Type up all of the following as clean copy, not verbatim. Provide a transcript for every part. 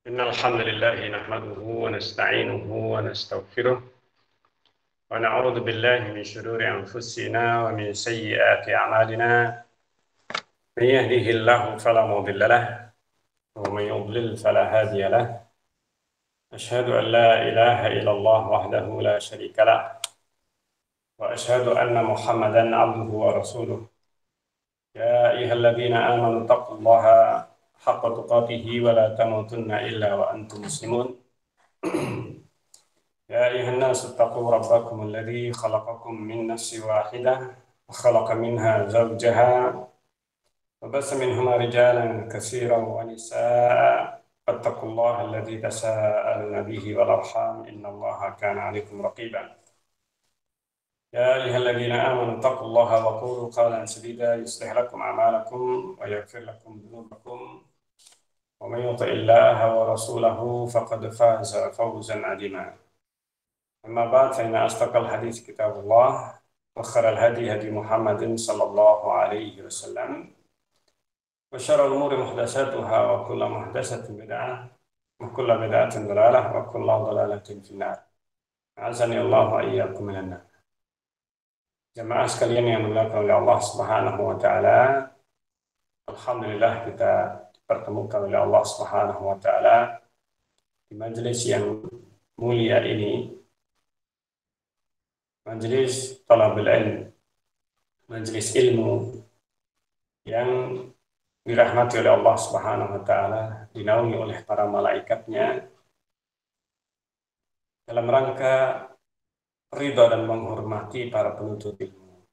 إن الحمد لله نحمده ونستعينه ونستغفره ونعوذ بالله من شرور أنفسنا ومن سيئات أعمالنا. من يهده الله فلا مضل له ومن يضلل فلا هادي له. أشهد أن لا إله إلا الله وحده لا شريك له، وأشهد أن محمدا عبده ورسوله. يا أيها الذين آمنوا اتقوا الله حق تقاته ولا تموتن إلا وأنتم مسلمون. يا أيها الناس اتقوا ربكم الذي خلقكم من نفس واحدة وخلق منها زوجها وبث منهما رجالا كثيرا ونساء. فاتقوا الله الذي تساءلون به والأرحام إن الله كان عليكم رقيبا. يا أيها الذين آمنوا اتقوا الله وقولوا قولا سديدا يصلح لكم أعمالكم ويغفر لكم ذنوبكم، ومن يطع الله ورسوله فقد فاز فوزا عظيما. أما بعد فإن أصدق الحديث كتاب الله، وخير الهدي هدي محمد صلى الله عليه وسلم، وشر الأمور محدثاتها وكل محدثة بدعة وكل بدعة ضلالة وكل ضلالة في النار. أعزني الله وإياكم من النار. Jemaah sekalian yang dimuliakan oleh Allah Subhanahu wa taala, alhamdulillah kita dipertemukan oleh Allah Subhanahu wa taala di majelis yang mulia ini, majelis talabul ilm, majelis ilmu yang dirahmati oleh Allah Subhanahu wa taala, dinaungi oleh para malaikatnya dalam rangka ridha dan menghormati para penuntut ilmu.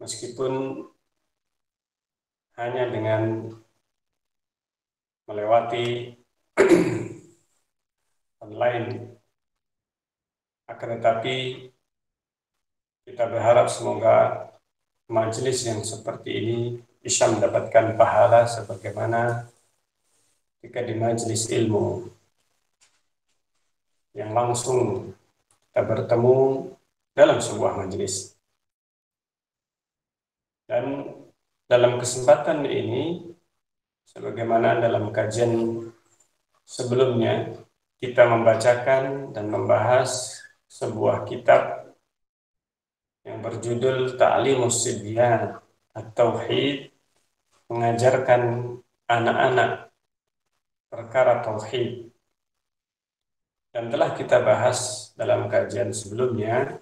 Meskipun hanya dengan melewati online, akan tetapi kita berharap semoga majelis yang seperti ini bisa mendapatkan pahala sebagaimana jika di majelis ilmu yang langsung kita bertemu dalam sebuah majelis. Dan dalam kesempatan ini, sebagaimana dalam kajian sebelumnya, kita membacakan dan membahas sebuah kitab yang berjudul Ta'limus Sibyan At-Tauhid, mengajarkan anak-anak perkara tauhid. Dan telah kita bahas dalam kajian sebelumnya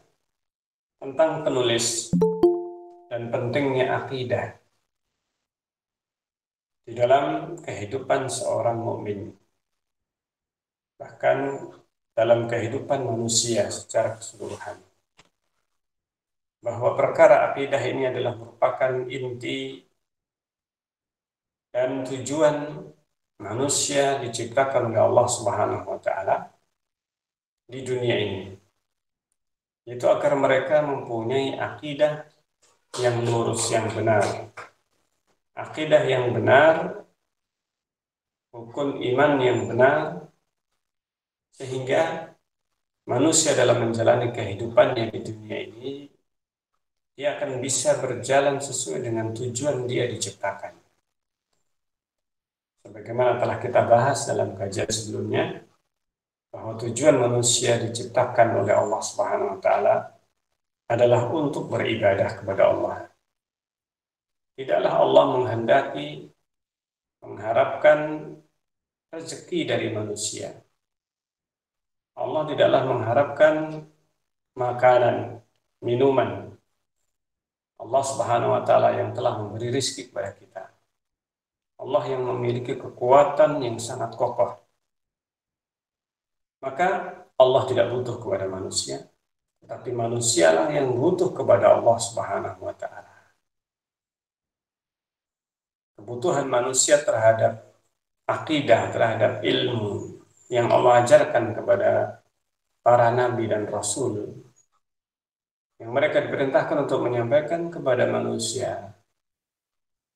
tentang penulis dan pentingnya akidah di dalam kehidupan seorang mukmin, bahkan dalam kehidupan manusia secara keseluruhan. Bahwa perkara akidah ini adalah merupakan inti dan tujuan manusia diciptakan oleh Allah Subhanahu wa taala di dunia ini, yaitu agar mereka mempunyai akidah yang lurus, yang benar. Akidah yang benar, rukun iman yang benar, sehingga manusia dalam menjalani kehidupannya di dunia ini, dia akan bisa berjalan sesuai dengan tujuan dia diciptakan. Sebagaimana telah kita bahas dalam kajian sebelumnya, bahwa tujuan manusia diciptakan oleh Allah Subhanahu wa taala adalah untuk beribadah kepada Allah. Tidaklah Allah mengharapkan rezeki dari manusia. Allah tidaklah mengharapkan makanan, minuman. Allah Subhanahu wa taala yang telah memberi rezeki kepada kita. Allah yang memiliki kekuatan yang sangat kokoh. Maka Allah tidak butuh kepada manusia, tetapi manusialah yang butuh kepada Allah Subhanahu wa taala. Kebutuhan manusia terhadap akidah, terhadap ilmu yang Allah ajarkan kepada para nabi dan rasul, yang mereka diperintahkan untuk menyampaikan kepada manusia,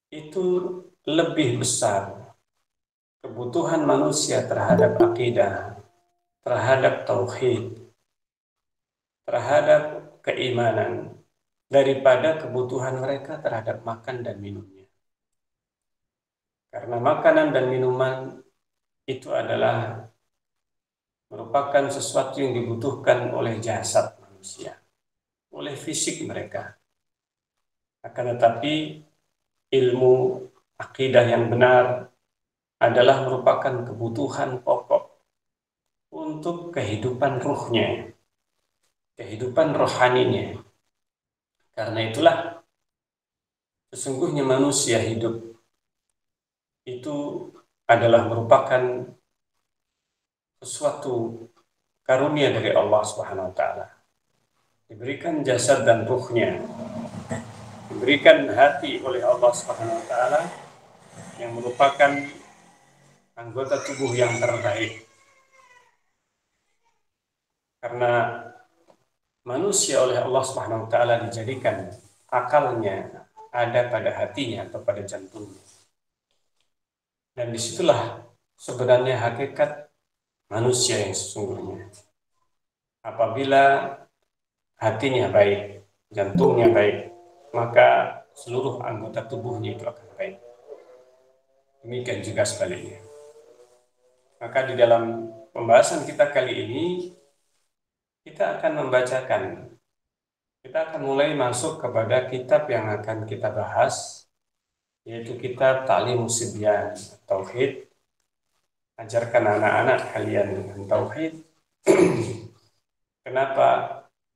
itu lebih besar kebutuhan manusia terhadap akidah, terhadap tauhid, terhadap keimanan, daripada kebutuhan mereka terhadap makan dan minumnya. Karena makanan dan minuman itu adalah merupakan sesuatu yang dibutuhkan oleh jasad manusia, oleh fisik mereka. Akan tetapi ilmu akidah yang benar adalah merupakan kebutuhan pokok untuk kehidupan ruhnya, kehidupan rohaninya. Karena itulah sesungguhnya manusia hidup itu adalah merupakan sesuatu karunia dari Allah Subhanahu wa taala. Diberikan jasad dan ruhnya, diberikan hati oleh Allah Subhanahu wa taala yang merupakan anggota tubuh yang terbaik. Karena manusia oleh Allah Subhanahu wa taala dijadikan akalnya ada pada hatinya atau pada jantungnya. Dan disitulah sebenarnya hakikat manusia yang sesungguhnya. Apabila hatinya baik, jantungnya baik, maka seluruh anggota tubuhnya itu akan baik. Demikian juga sebaliknya. Maka di dalam pembahasan kita kali ini, kita akan mulai masuk kepada kitab yang akan kita bahas, yaitu kitab Ta'limus Sibyan, Tauhid. Ajarkan anak-anak kalian dengan Tauhid. Kenapa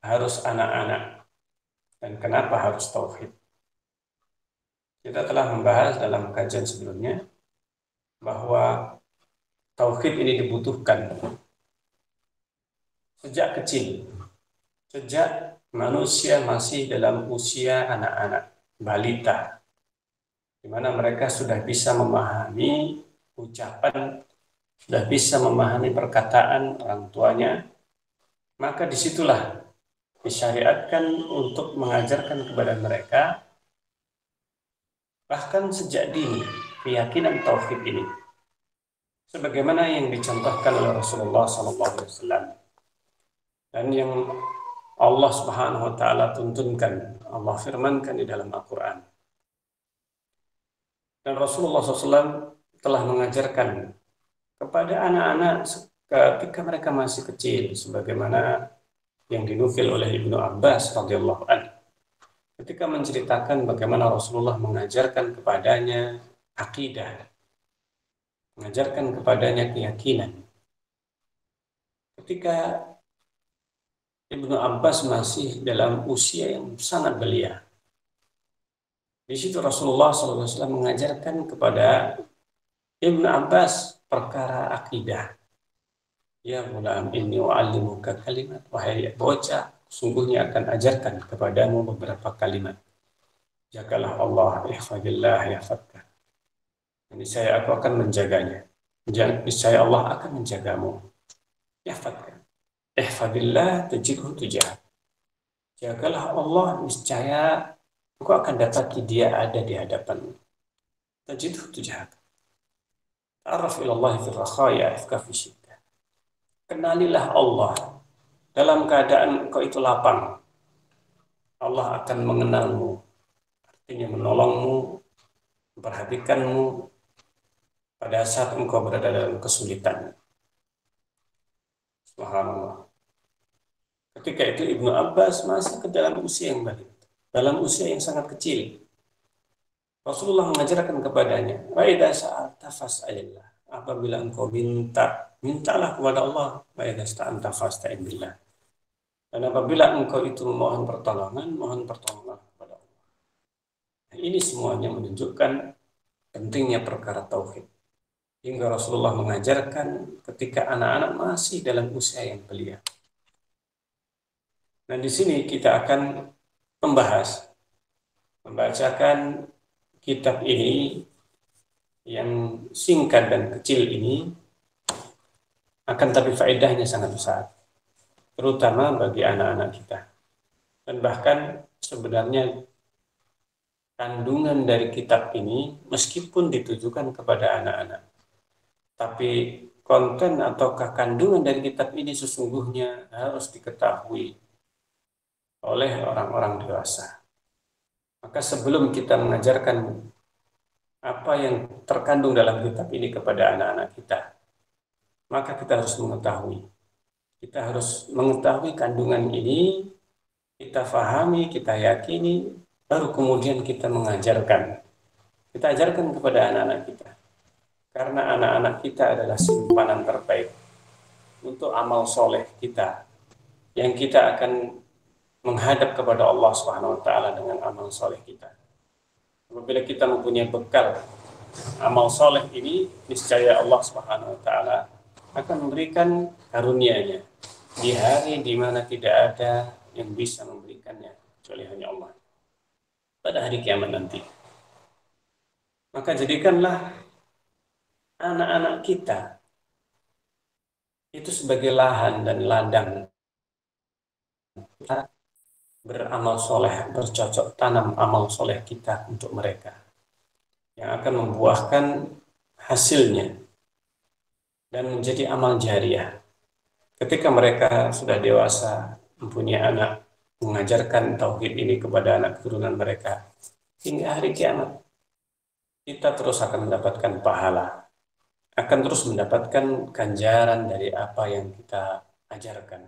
harus anak-anak? Dan kenapa harus Tauhid? Kita telah membahas dalam kajian sebelumnya bahwa Tauhid ini dibutuhkan sejak kecil. Sejak manusia masih dalam usia anak-anak, balita, di mana mereka sudah bisa memahami ucapan, sudah bisa memahami perkataan orang tuanya, maka disitulah disyariatkan untuk mengajarkan kepada mereka, bahkan sejak dini, keyakinan tauhid ini, sebagaimana yang dicontohkan oleh Rasulullah SAW dan yang Allah Subhanahu wa taala tuntunkan, Allah firmankan di dalam Al-Qur'an. Dan Rasulullah SAW telah mengajarkan kepada anak-anak ketika mereka masih kecil, sebagaimana yang dinukil oleh Ibnu Abbas radhiyallahu anhu, ketika menceritakan bagaimana Rasulullah mengajarkan kepadanya akidah, mengajarkan kepadanya keyakinan. Ketika Ibnu Abbas masih dalam usia yang sangat belia, di situ Rasulullah SAW mengajarkan kepada Ibnu Abbas perkara akidah. Ya gulam, inni wa'allimuka kalimat. Wahai bocah, sungguhnya akan ajarkan kepadamu beberapa kalimat. Jagalah Allah, ihfadillah, yahfadka. Ini saya aku akan menjaganya. Niscaya Allah akan menjagamu. Yahfadka. Ihfadillah tajidhu tujah. Jagalah Allah, niscaya engkau akan dapati dia ada di hadapanmu. Tajidhu tujah. Ta'arraf ilallahi fil rakhaya, ifka fi syiddah. Kenalilah Allah dalam keadaan engkau itu lapang. Allah akan mengenalmu, artinya menolongmu, memperhatikanmu pada saat engkau berada dalam kesulitan. Subhanallah. Ketika itu Ibnu Abbas masih ke dalam usia yang baik, dalam usia yang sangat kecil. Rasulullah mengajarkan kepadanya, wa idza sa'alta fas'alillah. Apabila engkau minta, mintalah kepada Allah. Wa idza sta'anta fasta'in billah. Dan apabila engkau itu memohon pertolongan kepada Allah. Ini semuanya menunjukkan pentingnya perkara tauhid. Hingga Rasulullah mengajarkan ketika anak-anak masih dalam usia yang belia. Nah, di sini kita akan membacakan kitab ini yang singkat dan kecil ini, akan tapi faedahnya sangat besar, terutama bagi anak-anak kita. Dan bahkan sebenarnya kandungan dari kitab ini meskipun ditujukan kepada anak-anak, tapi konten ataukah kandungan dari kitab ini sesungguhnya harus diketahui oleh orang-orang dewasa. Maka sebelum kita mengajarkan apa yang terkandung dalam kitab ini kepada anak-anak kita, maka kita harus mengetahui. Kita harus mengetahui kandungan ini, kita fahami, kita yakini, baru kemudian kita mengajarkan. Kita ajarkan kepada anak-anak kita. Karena anak-anak kita adalah simpanan terbaik untuk amal soleh kita, yang kita akan menghadap kepada Allah Subhanahu wa taala dengan amal soleh kita. Apabila kita mempunyai bekal amal soleh ini, niscaya Allah Subhanahu wa taala akan memberikan karunia-Nya di hari di mana tidak ada yang bisa memberikannya kecuali hanya Allah pada hari kiamat nanti. Maka jadikanlah anak-anak kita itu sebagai lahan dan ladang kita beramal soleh, bercocok tanam amal soleh kita untuk mereka yang akan membuahkan hasilnya dan menjadi amal jariah. Ketika mereka sudah dewasa, mempunyai anak, mengajarkan tauhid ini kepada anak keturunan mereka hingga hari kiamat, kita terus akan mendapatkan pahala, akan terus mendapatkan ganjaran dari apa yang kita ajarkan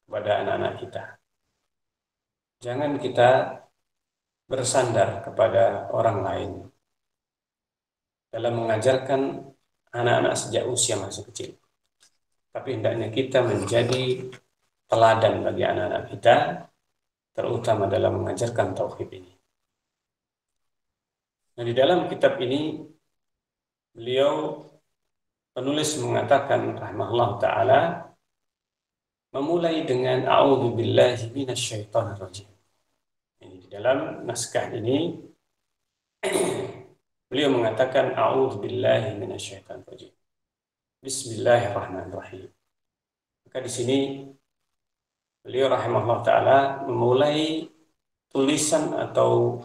kepada anak-anak kita. Jangan kita bersandar kepada orang lain dalam mengajarkan anak-anak sejak usia masih kecil. Tapi hendaknya kita menjadi teladan bagi anak-anak kita, terutama dalam mengajarkan tauhid ini. Nah, di dalam kitab ini, beliau penulis mengatakan rahimahullah ta'ala, memulai dengan a'udzubillahi minasyaitonirrajim. Ini di dalam naskah ini beliau mengatakan a'udzubillahi minasyaitonirrajim. Bismillahirrahmanirrahim. Maka di sini beliau rahimahullah ta'ala memulai tulisan atau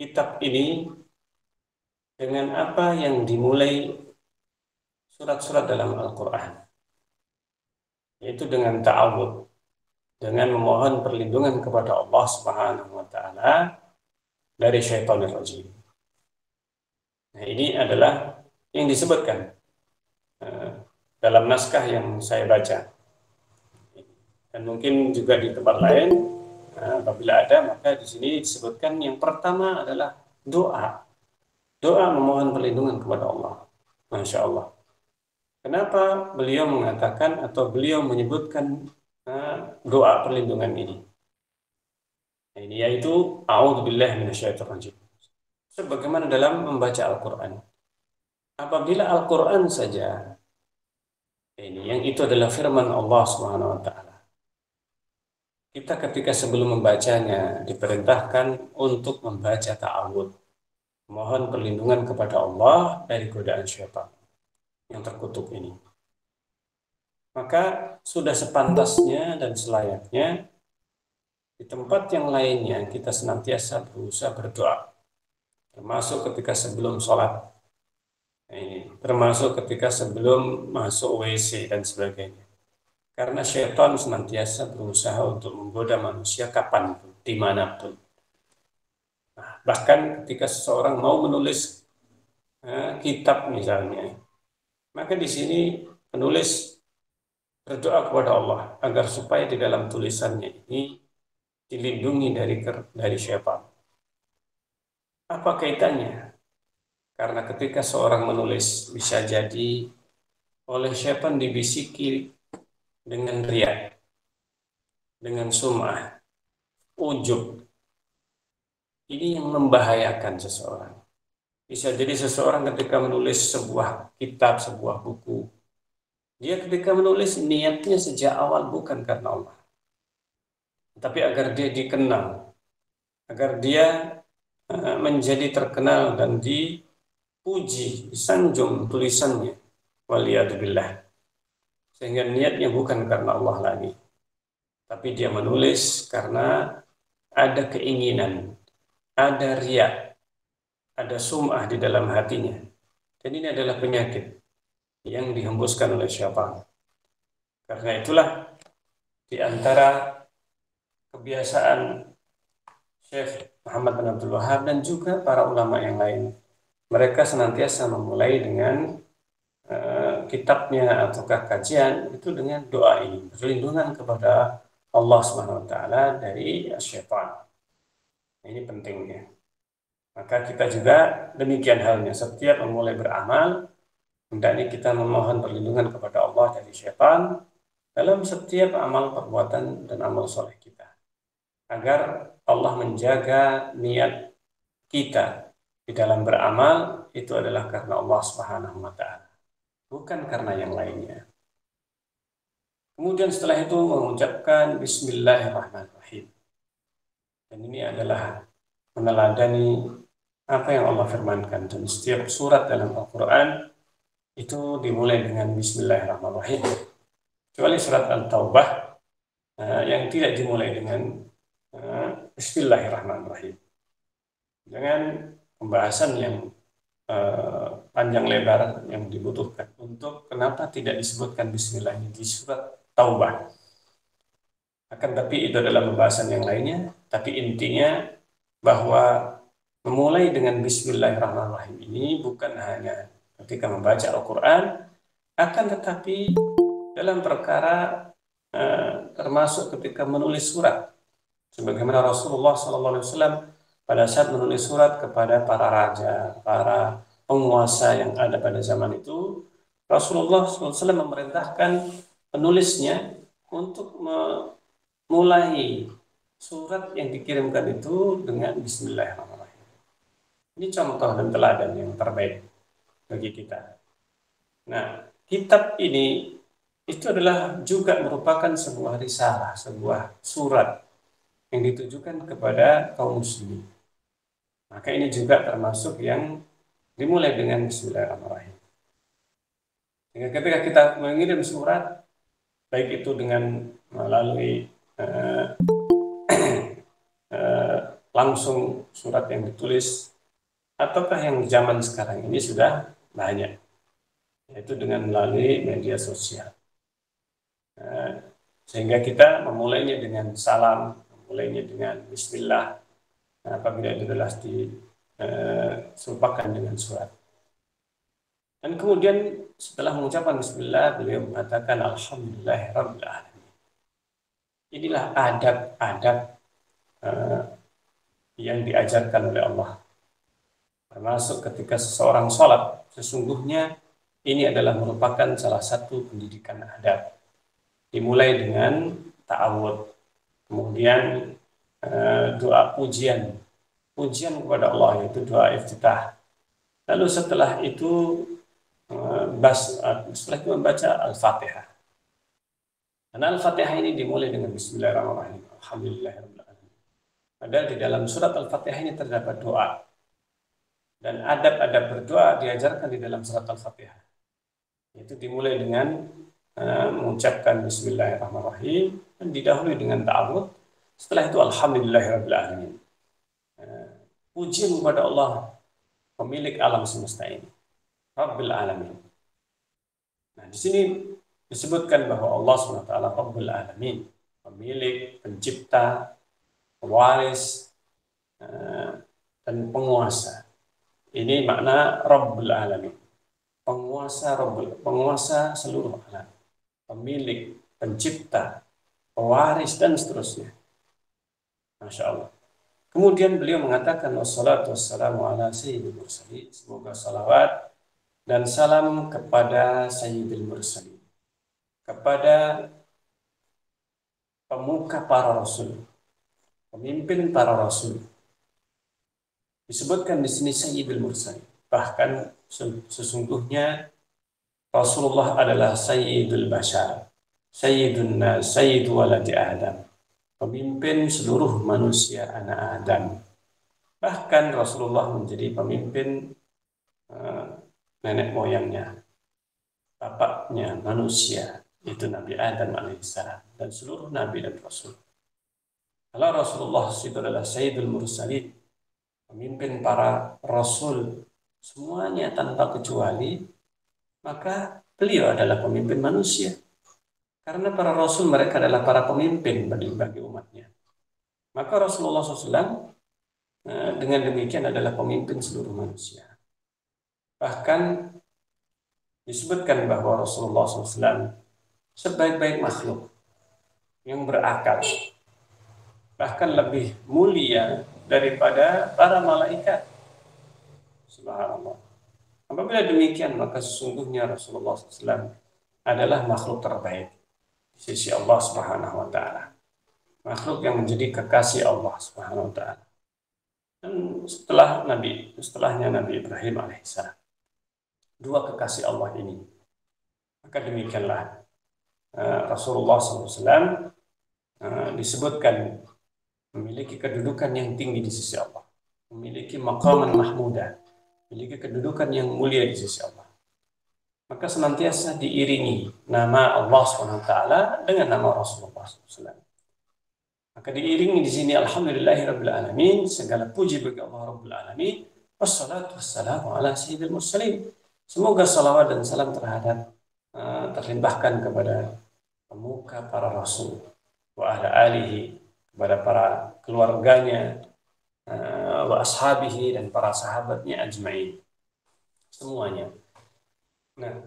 kitab ini dengan apa yang dimulai surat-surat dalam Al-Quran, yaitu dengan ta'awud, dengan memohon perlindungan kepada Allah Subhanahu wa ta'ala dari syaitanir rajim. Nah, ini adalah yang disebutkan dalam naskah yang saya baca. Dan mungkin juga di tempat lain, apabila ada, maka di sini disebutkan yang pertama adalah doa. Doa memohon perlindungan kepada Allah. Masya Allah. Kenapa beliau mengatakan atau beliau menyebutkan doa perlindungan ini? Ini yaitu a'udzubillahi minasyaitonirrajim. Sebagaimana dalam membaca Al-Quran. Apabila Al-Quran saja, ini yang itu adalah firman Allah Subhanahu wa ta'ala. Kita ketika sebelum membacanya diperintahkan untuk membaca ta'awud, mohon perlindungan kepada Allah dari godaan syaitan yang terkutuk ini. Maka sudah sepantasnya dan selayaknya di tempat yang lainnya kita senantiasa berusaha berdoa, termasuk ketika sebelum sholat, termasuk ketika sebelum masuk WC dan sebagainya. Karena syaitan senantiasa berusaha untuk menggoda manusia kapanpun, dimanapun. Nah, bahkan ketika seseorang mau menulis kitab misalnya, maka di sini penulis berdoa kepada Allah agar supaya di dalam tulisannya ini dilindungi dari syaitan. Apa kaitannya? Karena ketika seorang menulis bisa jadi oleh syaitan dibisiki dengan riya, dengan sum'ah, ujub. Ini yang membahayakan seseorang. Bisa jadi seseorang ketika menulis sebuah kitab, sebuah buku, dia ketika menulis niatnya sejak awal bukan karena Allah, tapi agar dia dikenal, agar dia menjadi terkenal dan dipuji, disanjung tulisannya. Waliyadzubillah. Sehingga niatnya bukan karena Allah lagi, tapi dia menulis karena ada keinginan, ada riya, ada sum'ah di dalam hatinya. Dan ini adalah penyakit yang dihembuskan oleh syaitan. Karena itulah di antara kebiasaan Syekh Muhammad bin Abdul Wahab dan juga para ulama yang lain, mereka senantiasa memulai dengan kitabnya ataukah kajian itu dengan doa ini, perlindungan kepada Allah Subhanahu wa taala dari syaitan. Ini pentingnya. Maka kita juga demikian halnya, setiap memulai beramal hendaknya kita memohon perlindungan kepada Allah dari syaitan dalam setiap amal perbuatan dan amal soleh kita, agar Allah menjaga niat kita di dalam beramal itu adalah karena Allah Subhanahu wa taala, bukan karena yang lainnya. Kemudian setelah itu mengucapkan Bismillahirrahmanirrahim. Dan ini adalah meneladani apa yang Allah firmankan. Dan setiap surat dalam Al-Quran itu dimulai dengan Bismillahirrahmanirrahim. Kecuali surat Al-Taubah yang tidak dimulai dengan Bismillahirrahmanirrahim. Dengan pembahasan yang panjang lebar yang dibutuhkan untuk kenapa tidak disebutkan Bismillah ini di surat Taubah. Akan tapi itu adalah pembahasan yang lainnya. Tapi intinya bahwa memulai dengan Bismillahirrahmanirrahim ini bukan hanya ketika membaca Al-Quran, akan tetapi dalam perkara termasuk ketika menulis surat. Sebagaimana Rasulullah SAW pada saat menulis surat kepada para raja, para penguasa yang ada pada zaman itu, Rasulullah SAW memerintahkan penulisnya untuk memulai surat yang dikirimkan itu dengan Bismillahirrahmanirrahim. Ini contoh dan teladan yang terbaik bagi kita. Nah, kitab ini itu adalah juga merupakan sebuah risalah, sebuah surat yang ditujukan kepada kaum muslimin. Maka ini juga termasuk yang dimulai dengan Bismillahirrahmanirrahim. Sehingga ketika kita mengirim surat, baik itu dengan melalui langsung surat yang ditulis, ataukah yang zaman sekarang ini sudah banyak, yaitu dengan melalui media sosial. Sehingga kita memulainya dengan salam, memulainya dengan Bismillah, apabila itu adalah diserupakan dengan surat. Dan kemudian setelah mengucapkan Bismillah, beliau mengatakan Alhamdulillahirabbil alamin. Inilah adab-adab yang diajarkan oleh Allah. Termasuk ketika seseorang sholat, sesungguhnya ini adalah merupakan salah satu pendidikan adab. Dimulai dengan ta'awud, kemudian doa pujian kepada Allah, yaitu doa iftitah. Lalu setelah itu membaca Al-Fatihah. Dan Al-Fatihah ini dimulai dengan Bismillahirrahmanirrahim. Alhamdulillahirabbil alamin. Padahal di dalam surat Al-Fatihah ini terdapat doa. Dan adab-adab berdoa diajarkan di dalam surat Al-Fatihah. Itu dimulai dengan mengucapkan Bismillahirrahmanirrahim dan didahului dengan ta'awud. Setelah itu Alhamdulillahirabbil alamin. Pujian kepada Allah, pemilik alam semesta ini, Rabbil alamin. Nah, di sini disebutkan bahwa Allah SWT Rabbul alamin, pemilik, pencipta, pewaris, dan penguasa. Ini makna Rabbul alamin. Penguasa seluruh alam, pemilik, pencipta, pewaris, dan seterusnya. Masya Allah. Kemudian beliau mengatakan wassalatu wassalamu ala sayyidil mursalin. Semoga salawat dan salam kepada sayyidil mursalin, kepada pemuka para rasul, pemimpin para rasul. Disebutkan di sini sayyidil mursalin. Bahkan sesungguhnya Rasulullah adalah sayyidul bashar, sayyidun nas, sayyidu waladi Adam, pemimpin seluruh manusia anak Adam. Bahkan Rasulullah menjadi pemimpin nenek moyangnya, bapaknya manusia, itu Nabi Adam alaihissalam, dan seluruh Nabi dan Rasul. Kalau Rasulullah itu adalah Sayyidul Mursalin, pemimpin para Rasul, semuanya tanpa kecuali, maka beliau adalah pemimpin manusia. Karena para Rasul mereka adalah para pemimpin bagi umatnya. Maka Rasulullah SAW dengan demikian adalah pemimpin seluruh manusia. Bahkan disebutkan bahwa Rasulullah SAW sebaik-baik makhluk yang berakal, bahkan lebih mulia daripada para malaikat. Subhanallah. Apabila demikian, maka sesungguhnya Rasulullah SAW adalah makhluk terbaik di sisi Allah Subhanahu wa taala. Makhluk yang menjadi kekasih Allah Subhanahu wa taala. Dan setelahnya Nabi Ibrahim alaihissalam. Dua kekasih Allah ini. Maka demikianlah Rasulullah SAW disebutkan memiliki kedudukan yang tinggi di sisi Allah. Memiliki maqaman mahmudah. Memiliki kedudukan yang mulia di sisi Allah. Maka senantiasa diiringi nama Allah SWT dengan nama Rasulullah SAW. Maka diiringi di sini alhamdulillahirabbil alamin, segala puji bagi Allah Rabbul alamin, wassalatu wassalamu ala sayyidil mursalin. Semoga salawat dan salam terlimpahkan kepada pemuka para rasul wa ala alihi, kepada para keluarganya, wa ashabihi, dan para sahabatnya ajma'in semuanya. Nah,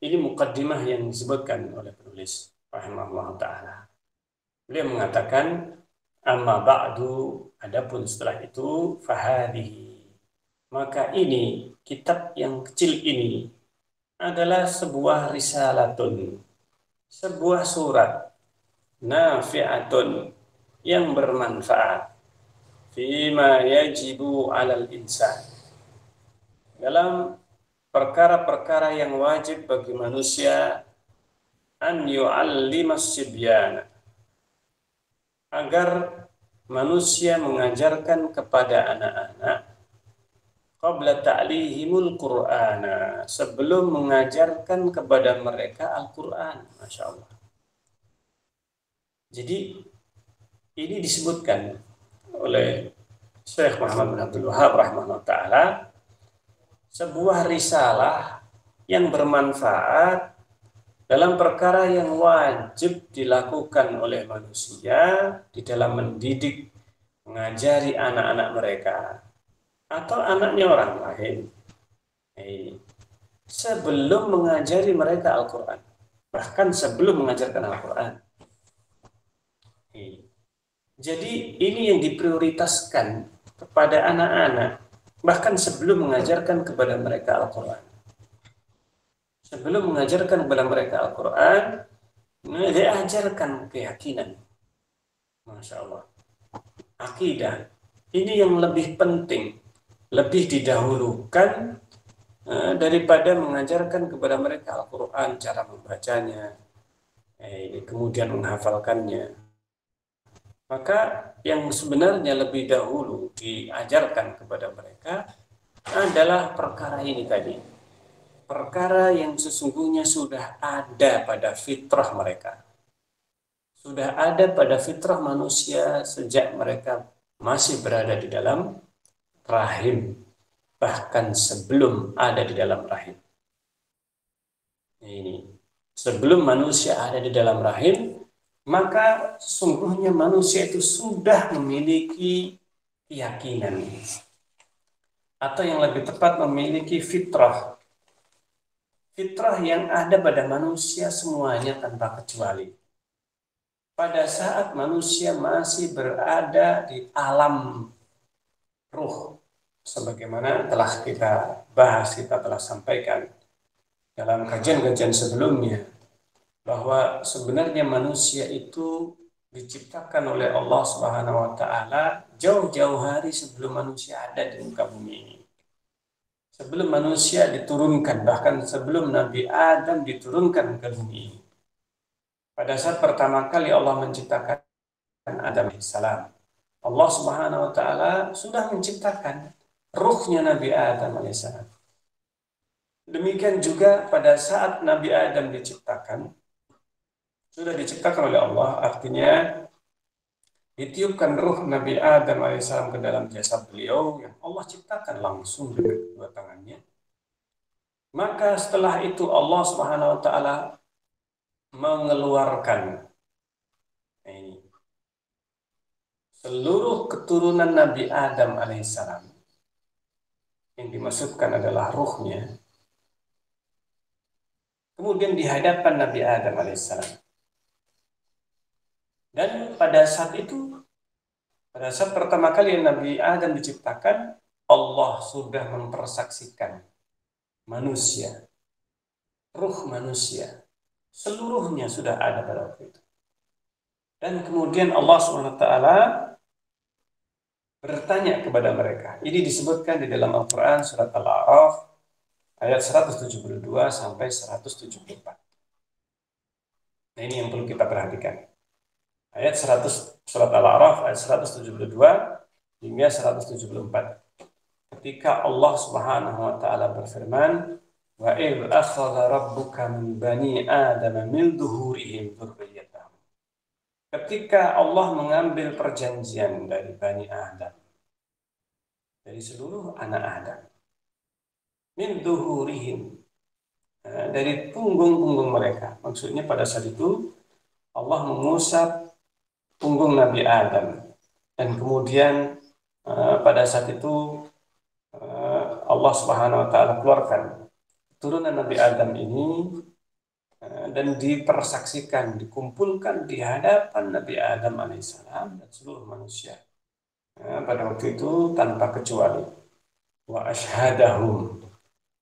ini muqaddimah yang disebutkan oleh penulis rahimahullah ta'ala. Beliau mengatakan, amma ba'du, adapun setelah itu, fahadihi, maka ini, kitab yang kecil ini adalah sebuah risalatun, sebuah surat, nafi'atun, yang bermanfaat, fima yajibu alal insan, dalam perkara-perkara yang wajib bagi manusia, an yu'allimas sibyana, agar manusia mengajarkan kepada anak-anak, qabla ta'lihimul Qur'ana, sebelum mengajarkan kepada mereka Al-Qur'an. Masya Allah. Jadi ini disebutkan oleh Syekh Muhammad bin Abdul Wahab rahimahullah ta'ala, sebuah risalah yang bermanfaat dalam perkara yang wajib dilakukan oleh manusia di dalam mendidik, mengajari anak-anak mereka atau anaknya orang lain, sebelum mengajari mereka Al-Quran, bahkan sebelum mengajarkan Al-Quran. Jadi ini yang diprioritaskan kepada anak-anak, bahkan sebelum mengajarkan kepada mereka Al-Quran. Sebelum mengajarkan kepada mereka Al-Quran, diajarkan keyakinan. Masya Allah. Akidah. Ini yang lebih penting, lebih didahulukan daripada mengajarkan kepada mereka Al-Quran, cara membacanya, kemudian menghafalkannya. Maka yang sebenarnya lebih dahulu diajarkan kepada mereka adalah perkara ini tadi. Perkara yang sesungguhnya sudah ada pada fitrah mereka. Sudah ada pada fitrah manusia sejak mereka masih berada di dalam rahim. Bahkan sebelum ada di dalam rahim. Ini. Sebelum manusia ada di dalam rahim, maka sesungguhnya manusia itu sudah memiliki keyakinan. Atau yang lebih tepat memiliki fitrah. Fitrah yang ada pada manusia semuanya tanpa kecuali. Pada saat manusia masih berada di alam ruh, sebagaimana telah kita bahas, kita telah sampaikan dalam kajian-kajian sebelumnya, bahwa sebenarnya manusia itu diciptakan oleh Allah Subhanahu wa taala jauh-jauh hari sebelum manusia ada di muka bumi ini. Sebelum manusia diturunkan, bahkan sebelum Nabi Adam diturunkan ke bumi ini. Pada saat pertama kali Allah menciptakan Adam alaihissalam, Allah Subhanahu wa taala sudah menciptakan ruhnya Nabi Adam alaihissalam. Demikian juga pada saat Nabi Adam diciptakan, sudah diciptakan oleh Allah, artinya ditiupkan ruh Nabi Adam alaihissalam ke dalam jasad beliau yang Allah ciptakan langsung dengan kedua tangannya. Maka setelah itu Allah Subhanahu wa taala mengeluarkan seluruh keturunan Nabi Adam alaihissalam. Yang dimaksudkan adalah ruhnya. kemudian di hadapan Nabi Adam alaihissalam. Dan pada saat itu, pada saat pertama kali Nabi Adam diciptakan, Allah sudah mempersaksikan manusia, ruh manusia, seluruhnya sudah ada pada waktu itu. Dan kemudian Allah SWT bertanya kepada mereka. Ini disebutkan di dalam Al-Quran surat Al-A'raf ayat 172 sampai 174. Nah, ini yang perlu kita perhatikan. Ayat 100 surat Al-A'raf ayat 172 hingga 174. Ketika Allah Subhanahu wa taala berfirman, "Wa idh akhadha rabbuka min bani Adam min dhuhurihim dzurriyyatahum." Ketika Allah mengambil perjanjian dari Bani Adam, dari seluruh anak Adam, min dhuhurihim, dari punggung-punggung mereka. Maksudnya pada saat itu Allah mengusap punggung Nabi Adam, dan kemudian pada saat itu Allah Subhanahu wa taala keluarkan turunan Nabi Adam ini dan dipersaksikan, dikumpulkan di hadapan Nabi Adam alaihissalam dan seluruh manusia. Pada waktu itu tanpa kecuali. Wa asyhadahum,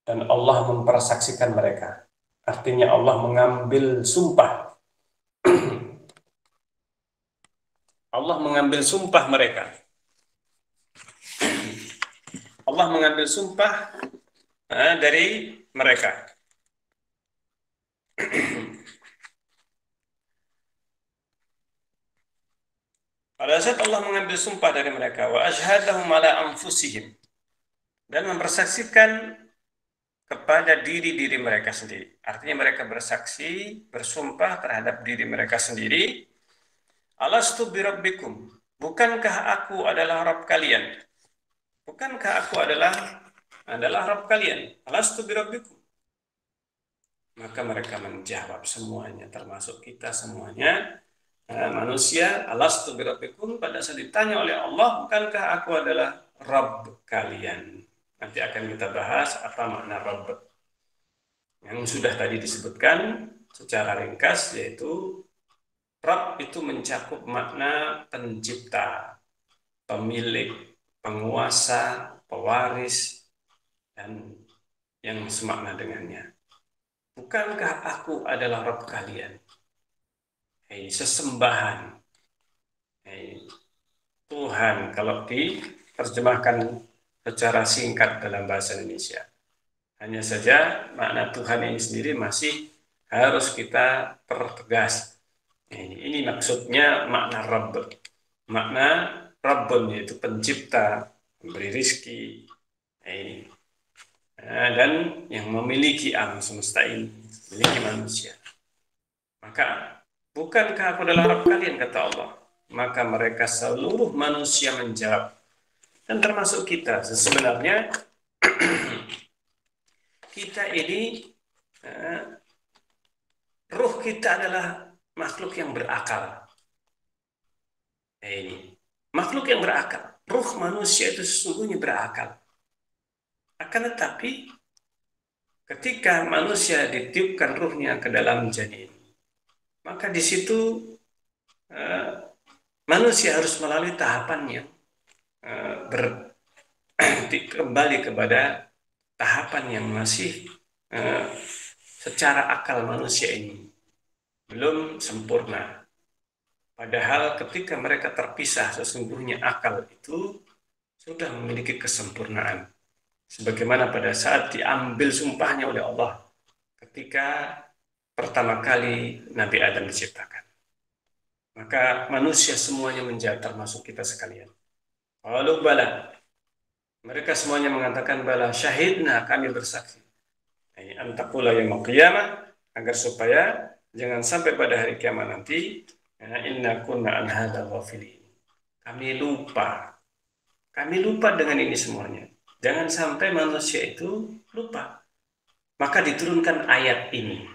dan Allah mempersaksikan mereka. Artinya Allah mengambil sumpah. Allah mengambil sumpah mereka. Allah mengambil sumpah dari mereka. Pada saat Allah mengambil sumpah dari mereka, wa asyhadahum ala anfusihim, dan mempersaksikan kepada diri-diri mereka sendiri. Artinya mereka bersaksi, bersumpah terhadap diri mereka sendiri. Alastu birabbikum, bukankah aku adalah Rabb kalian? Bukankah aku adalah Rabb kalian? Alastu birabbikum. Maka mereka menjawab semuanya, termasuk kita semuanya, manusia. Alastu birabbikum, pada saat ditanya oleh Allah, bukankah aku adalah Rabb kalian? Nanti akan kita bahas apa makna Rabb yang sudah tadi disebutkan secara ringkas, yaitu Rabb itu mencakup makna pencipta, pemilik, penguasa, pewaris, dan yang semakna dengannya. Bukankah aku adalah Rabb kalian? Sesembahan. Tuhan, kalau diterjemahkan secara singkat dalam bahasa Indonesia. Hanya saja makna Tuhan ini sendiri masih harus kita pertegas. Ini maksudnya makna Rabb. Makna Rabbun yaitu pencipta, memberi rizki, dan yang memiliki alam semesta ini, memiliki manusia. Maka bukankah aku adalah Rabb kalian, kata Allah. Maka mereka seluruh manusia menjawab, dan termasuk kita. Sebenarnya kita ini, ruh kita adalah makhluk yang berakal. Ini makhluk yang berakal. Ruh manusia itu sesungguhnya berakal. Akan tetapi ketika manusia ditiupkan ruhnya ke dalam janin, maka di situ manusia harus melalui tahapan yang kembali kepada tahapan yang masih secara akal manusia ini belum sempurna. Padahal ketika mereka terpisah, sesungguhnya akal itu sudah memiliki kesempurnaan. Sebagaimana pada saat diambil sumpahnya oleh Allah ketika pertama kali Nabi Adam diciptakan. Maka manusia semuanya menjawab, termasuk kita sekalian. Qalu bala. Mereka semuanya mengatakan bala, syahidna, kami bersaksi. Antaqula yaumil qiyamah, agar supaya jangan sampai pada hari kiamat nanti, inna kunna an hadzal ghafilin. Kami lupa dengan ini semuanya. Jangan sampai manusia itu lupa. Maka diturunkan ayat ini.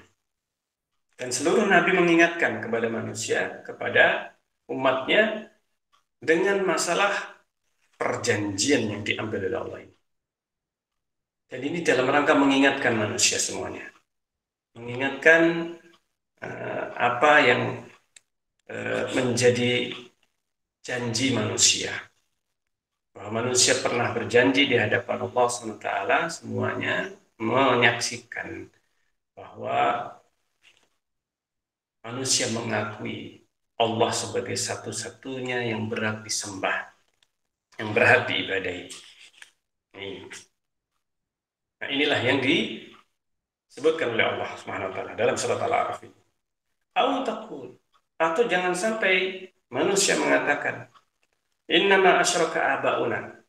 Dan seluruh nabi mengingatkan kepada manusia, kepada umatnya, dengan masalah perjanjian yang diambil oleh Allah ini. Dan ini dalam rangka mengingatkan manusia semuanya. mengingatkan apa yang menjadi janji manusia. Bahwa manusia pernah berjanji di hadapan Allah SWT, semuanya menyaksikan bahwa manusia mengakui Allah sebagai satu-satunya yang berhak disembah, yang berhak diibadahi. Nah, inilah yang disebutkan oleh Allah Subhanahu wa taala dalam surat Al-A'raf ini. Atau jangan sampai manusia mengatakan, innama asyraka abauna.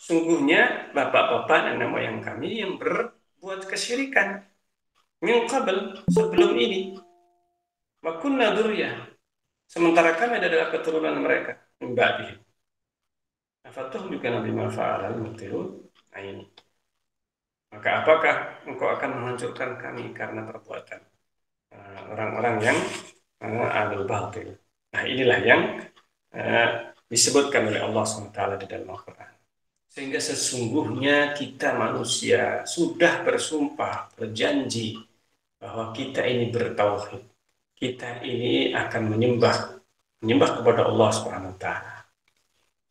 Sungguhnya bapak-bapak dan nenek moyang kami yang berbuat kesyirikan min qabl, sebelum ini. Wa kunna dzurriyyah. Sementara kami adalah keturunan mereka. Min ba'dihim. Afatuhlikuna bima fa'alal mubtilun. Nah ini. Maka apakah engkau akan menghancurkan kami karena perbuatan orang-orang yang adil batil. Nah inilah yang disebutkan oleh Allah SWT di dalam Al-Quran. Sehingga sesungguhnya kita manusia sudah bersumpah, berjanji bahwa kita ini bertauhid. Kita ini akan menyembah kepada Allah SWT.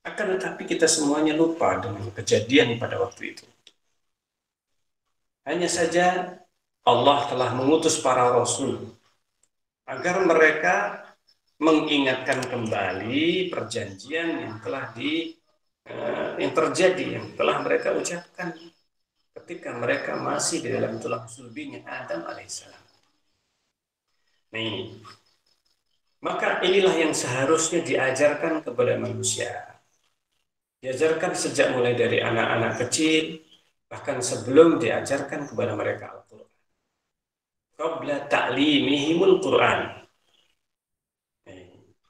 Akan tetapi kita semuanya lupa dengan kejadian pada waktu itu. Hanya saja Allah telah mengutus para rasul agar mereka mengingatkan kembali perjanjian yang telah yang terjadi, yang telah mereka ucapkan ketika mereka masih di dalam tulang sulbinya Adam alaihissalam. Nah ini, maka inilah yang seharusnya diajarkan kepada manusia. Diajarkan sejak mulai dari anak-anak kecil, bahkan sebelum diajarkan kepada mereka Al-Quran. Qabla ta'limihimul Quran.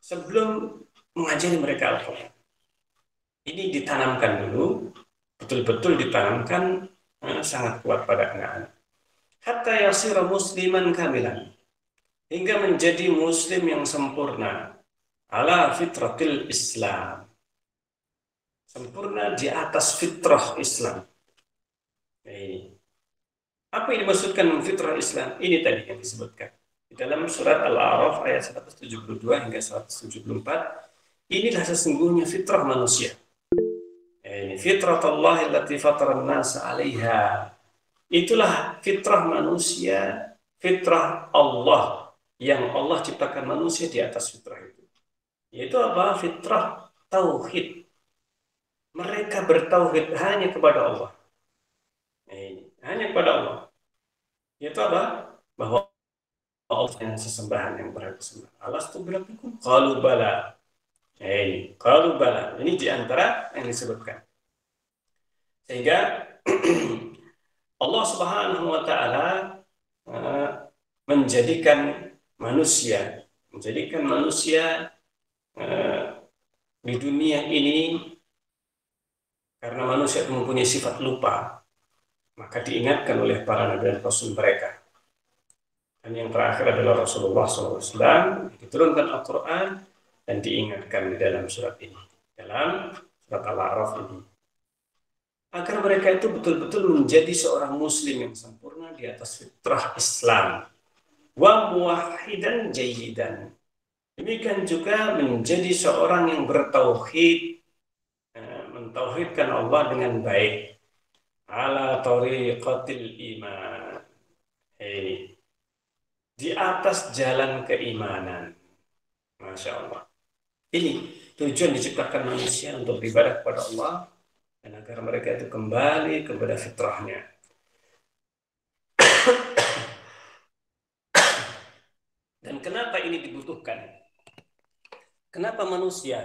Sebelum mengajari mereka Al-Quran. Ini ditanamkan dulu, betul-betul ditanamkan sangat kuat pada anak-anak. Hatta yasira musliman kamilan. Hingga menjadi muslim yang sempurna. Ala fitratil Islam. Sempurna di atas fitrah Islam. Ini. Apa yang dimaksudkan fitrah Islam? Ini tadi yang disebutkan. Di dalam surat Al-A'raf ayat 172 hingga 174. Inilah sesungguhnya fitrah manusia. Ini fitratullahi allati fataran nas 'alaiha. Itulah fitrah manusia, fitrah Allah yang Allah ciptakan manusia di atas fitrah itu. Yaitu apa? Fitrah tauhid. Mereka bertauhid hanya kepada Allah. Hanya kepada Allah. Yaitu apa? Bahwa Allah yang sesembahan yang berhak disembah. Alastu birabbikum? Qalu bala. Qalu bala. Ini diantara yang disebutkan. Sehingga Allah Subhanahu wa taala menjadikan manusia di dunia ini karena manusia itu mempunyai sifat lupa, maka diingatkan oleh para nabi dan rasul mereka. Dan yang terakhir adalah Rasulullah SAW, diturunkan Al-Quran dan diingatkan di dalam surat ini, dalam surat Al-A'raf ini. Agar mereka itu betul-betul menjadi seorang muslim yang sempurna di atas fitrah Islam. Wa muwahhidan jayyidan. Demikian juga menjadi seorang yang bertauhid, mentauhidkan Allah dengan baik. Ala tariqatil iman. Di atas jalan keimanan. Masya Allah. Ini tujuan diciptakan manusia untuk beribadah kepada Allah dan agar mereka itu kembali kepada fitrahnya. Dan kenapa ini dibutuhkan? Kenapa manusia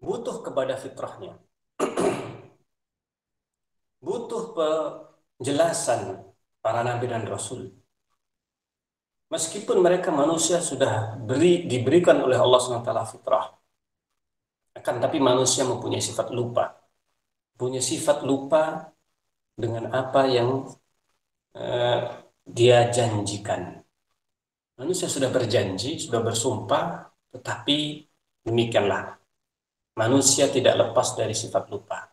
butuh kepada fitrahnya? Butuh penjelasan para nabi dan rasul. Meskipun mereka manusia sudah diberikan oleh Allah SWT fitrah. Akan tapi manusia mempunyai sifat lupa. Punya sifat lupa dengan apa yang dia janjikan. Manusia sudah berjanji, sudah bersumpah, tetapi demikianlah. Manusia tidak lepas dari sifat lupa.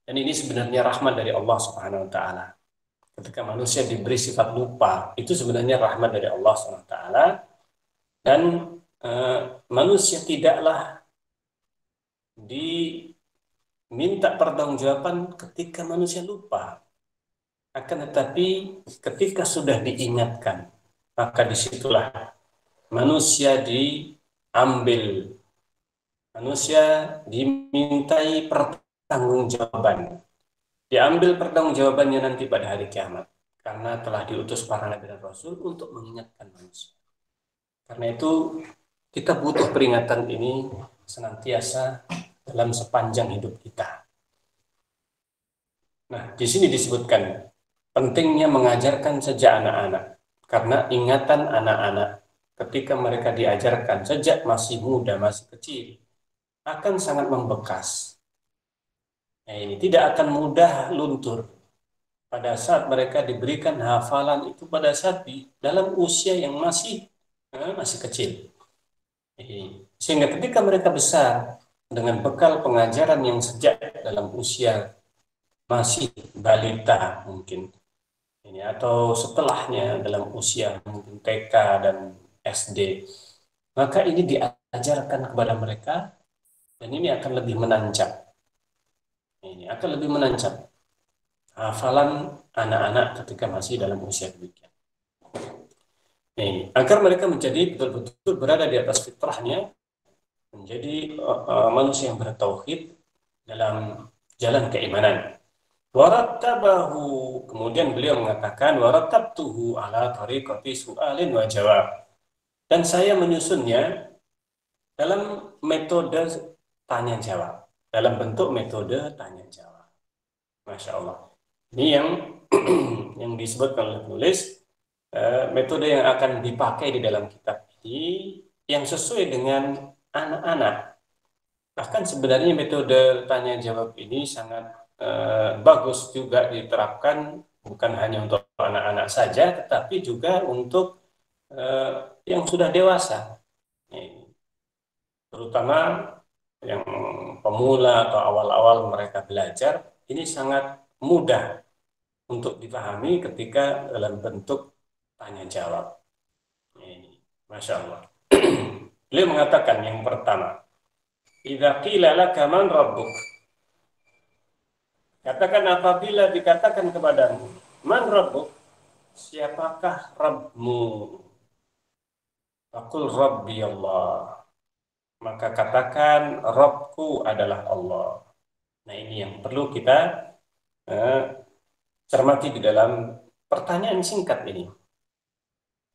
Dan ini sebenarnya rahmat dari Allah Subhanahu wa taala. Ketika manusia diberi sifat lupa, itu sebenarnya rahmat dari Allah SWT. Dan manusia tidaklah diminta pertanggungjawaban ketika manusia lupa. Akan tetapi ketika sudah diingatkan, maka disitulah manusia diambil, manusia dimintai pertanggungjawaban. Diambil pertanggungjawabannya nanti pada hari kiamat. Karena telah diutus para nabi dan rasul untuk mengingatkan manusia. Karena itu kita butuh peringatan ini senantiasa dalam sepanjang hidup kita. Nah, di sini disebutkan pentingnya mengajarkan sejak anak-anak. Karena ingatan anak-anak ketika mereka diajarkan sejak masih muda, masih kecil, akan sangat membekas. Nah, ini tidak akan mudah luntur pada saat mereka diberikan hafalan itu pada saat di dalam usia yang masih kecil. Sehingga ketika mereka besar dengan bekal pengajaran yang sejak dalam usia masih balita mungkin ini atau setelahnya dalam usia mungkin TK dan SD, maka ini diajarkan kepada mereka dan ini akan lebih menancap. Ini akan lebih menancap hafalan anak-anak ketika masih dalam usia demikian. Agar mereka menjadi betul-betul berada di atas fitrahnya, menjadi manusia yang bertauhid dalam jalan keimanan. Warattabahu, kemudian beliau mengatakan warattabtuhu ala tariqati su'alin wa jawab. Dan saya menyusunnya dalam metode tanya jawab, dalam bentuk metode tanya jawab. Masya Allah. Ini yang yang disebutkan oleh penulis, metode yang akan dipakai di dalam kitab ini yang sesuai dengan anak-anak. Bahkan sebenarnya metode tanya jawab ini sangat bagus juga diterapkan bukan hanya untuk anak-anak saja, tetapi juga untuk yang sudah dewasa, terutama yang pemula atau awal-awal mereka belajar. Ini sangat mudah untuk dipahami ketika dalam bentuk tanya jawab. Ini, Masya Allah. Beliau mengatakan yang pertama, idza qila laka man rabbuk. Katakan apabila dikatakan kepadamu, man rabbuk, siapakah Rabbmu? Aqul Rabbi Allah. Maka katakan Rabbku adalah Allah. Nah, ini yang perlu kita cermati di dalam pertanyaan singkat ini.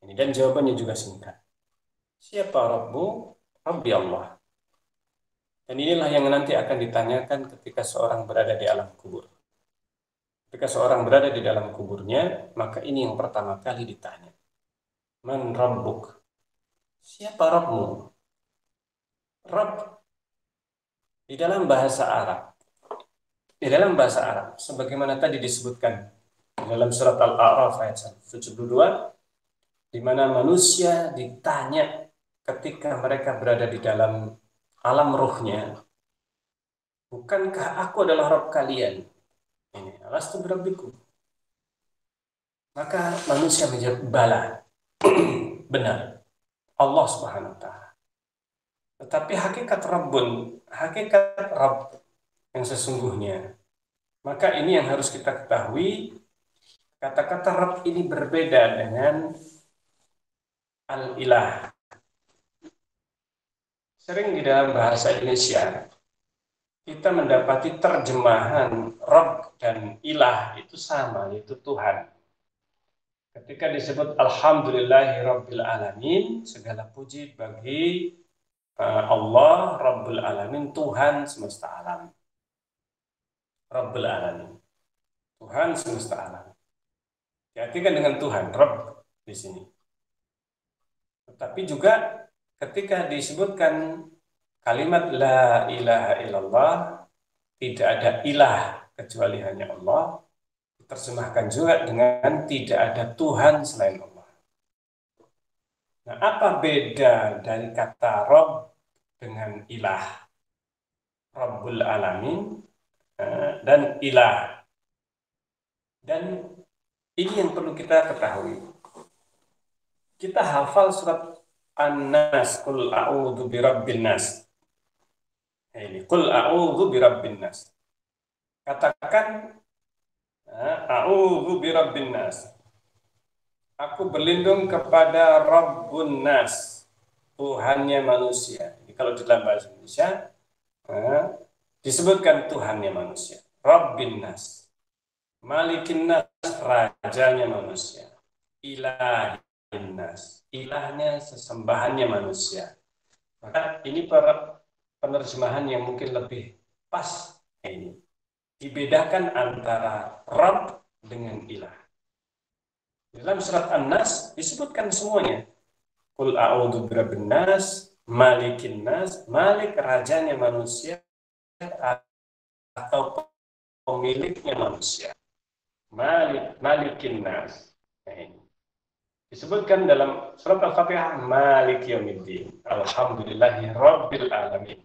Dan jawabannya juga singkat. Siapa Rabbu? Rabbi Allah. Dan inilah yang nanti akan ditanyakan ketika seorang berada di alam kubur. Ketika seorang berada di dalam kuburnya, maka ini yang pertama kali ditanya. Man Rabbuk? Siapa Rabbmu? Rabb di dalam bahasa Arab. Di dalam bahasa Arab, sebagaimana tadi disebutkan dalam surat Al-A'raf ayat 172, di mana manusia ditanya ketika mereka berada di dalam alam ruhnya, bukankah aku adalah Rabb kalian? Ini, alastu birabbikum. Maka manusia menjawab, bala, benar, Allah Subhanahu wa Ta'ala. Tetapi hakikat Rabbun, hakikat Rabb yang sesungguhnya, maka ini yang harus kita ketahui. Kata-kata Rabb ini berbeda dengan al-ilah. Sering di dalam bahasa Indonesia kita mendapati terjemahan Rabb dan ilah itu sama, yaitu Tuhan. Ketika disebut Alhamdulillahi Rabbil Alamin, segala puji bagi Allah Rabbul Alamin, Tuhan semesta alam. Rabbul Alamin, Tuhan semesta alam. Diartikan dengan Tuhan, Rabb di sini. Tetapi juga ketika disebutkan kalimat La ilaha illallah, tidak ada ilah kecuali hanya Allah, diterjemahkan juga dengan tidak ada Tuhan selain Allah. Nah, apa beda dari kata Rabb dengan ilah? Rabbul Alamin dan ilah. Dan Ini yang perlu kita ketahui. Kita hafal surat An-Nas, Qul a'udzu birabbin nas. Ini Qul a'udzu birabbin nas. Katakan a'udzu birabbin nas. Aku berlindung kepada Rabbun Nas, Tuhannya manusia. Jadi kalau di dalam bahasa Indonesia disebutkan Tuhannya manusia. Rabbin Nas, Malikin Nas, rajanya manusia. Ilahin Nas, ilahnya sesembahannya manusia. Maka ini penerjemahan yang mungkin lebih pas ini. Dibedakan antara Rabb dengan ilah. Dalam surat An-Nas disebutkan semuanya. Qul a'udzu birabbin nas, malikin nas, malik rajanya manusia atau pemiliknya manusia. Malikin nas. Nah, ini. Disebutkan dalam surat Al-Fatihah Malik Yaumiddin. Alhamdulillahi Rabbil Alamin.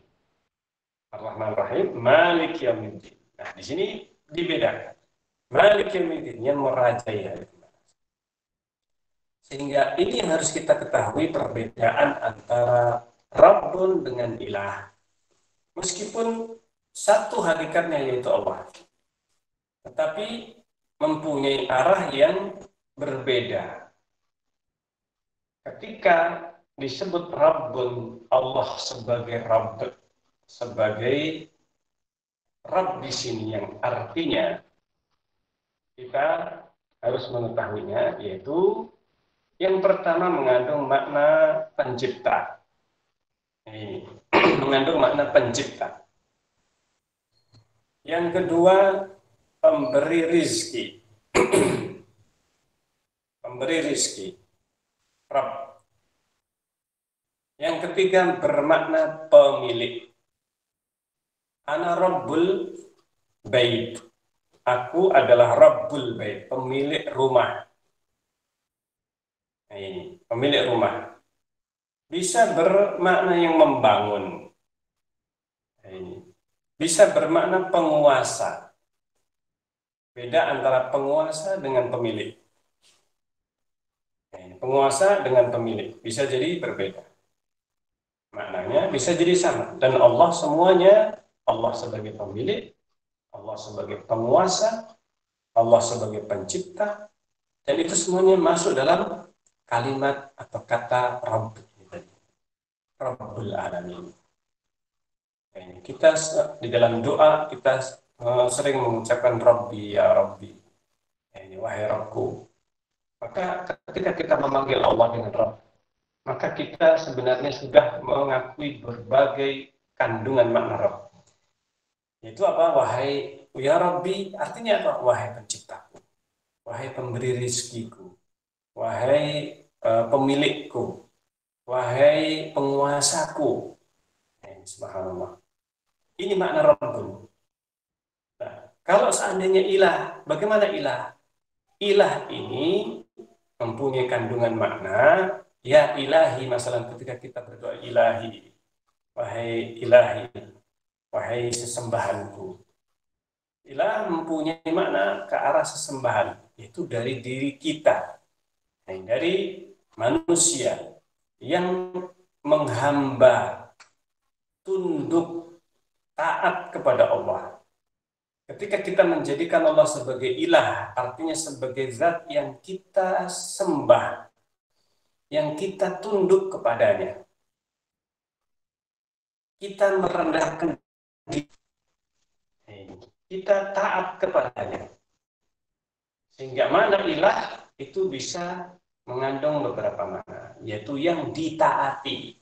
Ar-Rahman Rahim Malik Yaumiddin. Nah, di sini dibedakan. Malik Yaumiddin yang merajai hari. Sehingga ini yang harus kita ketahui perbedaan antara Rabbun dengan ilah. Meskipun satu hakikatnya yaitu Allah. Tetapi mempunyai arah yang berbeda. Ketika disebut Rabbun, Allah sebagai Rabb, sebagai Rabb di sini yang artinya kita harus mengetahuinya, yaitu yang pertama mengandung makna pencipta. Ini mengandung makna pencipta. Yang kedua, pemberi rizki. Pemberi rizki. Rabb. Yang ketiga bermakna pemilik. Ana Rabbul Bait. Aku adalah Rabbul Bait, pemilik rumah. Nah, ini pemilik rumah. Bisa bermakna yang membangun. Nah, ini bisa bermakna penguasa. Beda antara penguasa dengan pemilik. Nah, ini penguasa dengan pemilik bisa jadi berbeda. Maknanya bisa jadi sama. Dan Allah semuanya, Allah sebagai pemilik, Allah sebagai penguasa, Allah sebagai pencipta, dan itu semuanya masuk dalam kalimat atau kata Rabb. Rabbul Alamin. Kita di dalam doa kita sering mengucapkan Rabbi ya Rabbi. Ini wahai Rabbku. Maka ketika kita memanggil Allah dengan Rabb, maka kita sebenarnya sudah mengakui berbagai kandungan makna Rabb. Itu apa? Wahai ya Rabbi, artinya apa? Wahai penciptaku, wahai pemberi rizkiku, wahai pemilikku, wahai penguasaku. Subhanallah. Ini makna Rabbun. Nah, kalau seandainya ilah, bagaimana ilah? Ilah ini mempunyai kandungan makna, ya ilahi, masalah ketika kita berdoa ilahi, wahai ilahi, wahai sesembahanku. Ilah mempunyai makna ke arah sesembahan, itu dari diri kita, dari manusia yang menghamba, tunduk, taat kepada Allah. Ketika kita menjadikan Allah sebagai ilah, artinya sebagai zat yang kita sembah, yang kita tunduk kepadanya. Kita merendahkan diri, kita taat kepadanya. Sehingga makna ilah itu bisa mengandung beberapa makna, yaitu yang ditaati,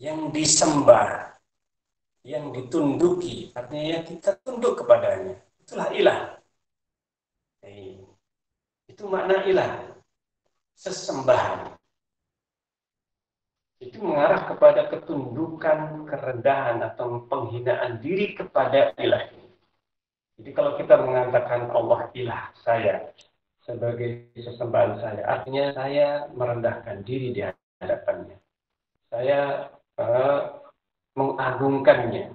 yang disembah, yang ditunduki, artinya yang kita tunduk kepadanya. Itulah ilah. Itu makna ilah, sesembahan. Itu mengarah kepada ketundukan, kerendahan, atau penghinaan diri kepada ilah. Jadi kalau kita mengatakan Allah ilah saya, sebagai sesembahan saya, artinya saya merendahkan diri di hadapannya. Saya mengagungkannya.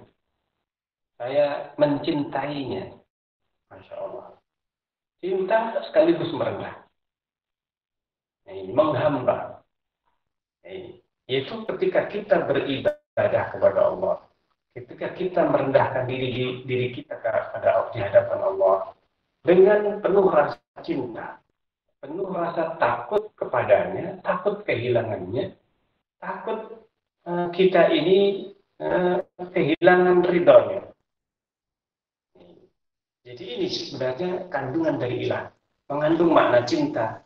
Saya mencintainya. Masya Allah. Cinta sekaligus merendah. Menghamba. Yaitu ketika kita beribadah kepada Allah. Ketika kita merendahkan diri kita kepada di hadapan Allah. Dengan penuh rasa cinta. Penuh rasa takut kepadanya. Takut kehilangannya. Takut kita ini kehilangan ridhonya. Jadi ini sebenarnya kandungan dari ilah. Mengandung makna cinta.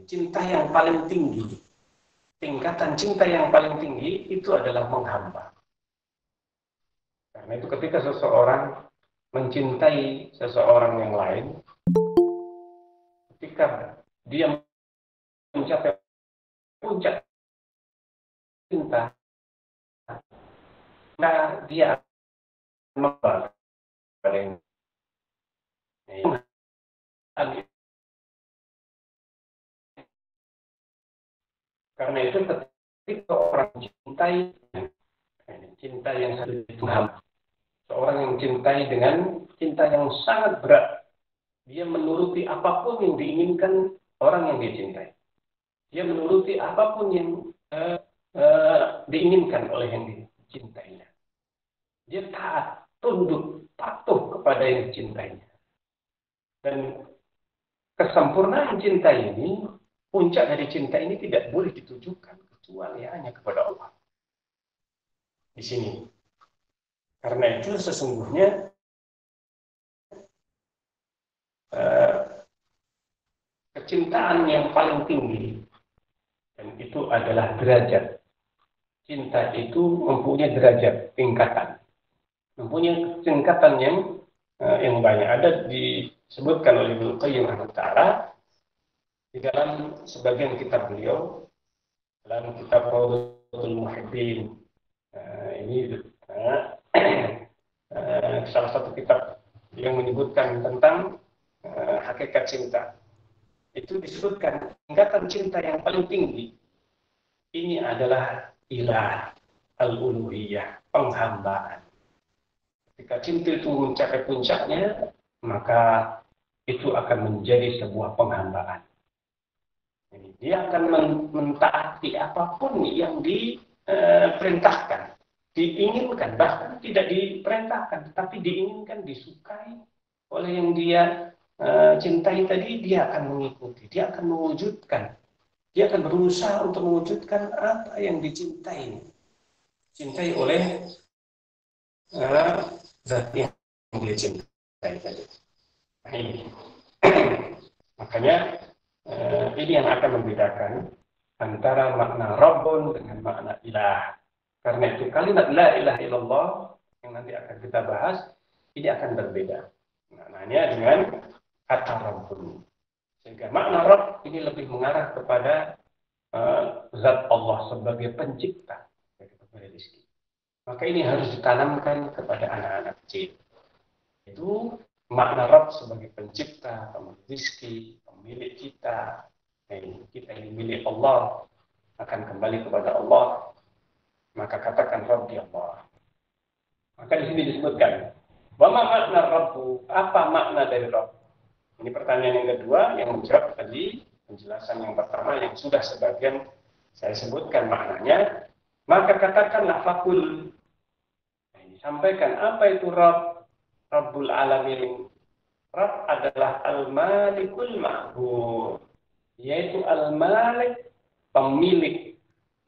Cinta yang paling tinggi. Tingkatan cinta yang paling tinggi itu adalah menghamba. Karena itu ketika seseorang mencintai seseorang yang lain, ketika dia mencapai puncak cinta, maka dia akan membalas. Karena itu ketika orang mencintai cinta yang satu itu seorang yang mencintai dengan cinta yang sangat berat, dia menuruti apapun yang diinginkan orang yang dia cintai. Dia menuruti apapun yang diinginkan oleh yang dicintainya. Dia taat, tunduk, patuh kepada yang dicintainya. Dan kesempurnaan cinta ini, puncak dari cinta ini tidak boleh ditujukan kecuali hanya kepada Allah. Di sini. Karena itu sesungguhnya kecintaan yang paling tinggi dan itu adalah derajat. Cinta itu mempunyai derajat, tingkatan. Mempunyai tingkatan yang banyak. Ada disebutkan oleh Ibnu Qayyim rahimahullah di dalam sebagian kitab beliau, dalam kitab Rawdatul Muhibbin. Ini salah satu kitab yang menyebutkan tentang hakikat cinta. Itu disebutkan tingkatan cinta yang paling tinggi ini adalah ilah al-uluhiyah, penghambaan. Ketika cinta itu mencapai puncaknya, maka itu akan menjadi sebuah penghambaan. Jadi, dia akan mentaati apapun yang diperintahkan, diinginkan, bahkan tidak diperintahkan, tapi diinginkan, disukai oleh yang dia cintai tadi, dia akan mengikuti, dia akan mewujudkan, dia akan berusaha untuk mewujudkan apa yang dicintai oleh zat yang dia cintai tadi. Nah, ini. Makanya ini yang akan membedakan antara makna Rabbun dengan makna ilah. Karena itu kalimat la ilaha illallah yang nanti akan kita bahas, ini akan berbeda maknanya dengan kata Rabbun. Sehingga makna Rabb ini lebih mengarah kepada zat Allah sebagai pencipta dari rezeki. Maka ini harus ditanamkan kepada anak-anak kecil. Itu makna Rabb sebagai pencipta, pemilik rezeki, pemilik kita. Kita ini milik Allah, akan kembali kepada Allah. Maka katakan Rabbi Allah. Maka di sini disebutkan, wa ma makna Rabbu, apa makna dari Rabb? Ini pertanyaan yang kedua yang menjawab tadi penjelasan yang pertama yang sudah sebagian saya sebutkan maknanya. Maka katakanlah fakul. Disampaikan apa itu Rabb? Rabbul Alamin. Rabb adalah Al-Malikul Ma'bud, yaitu Al-Malik, pemilik,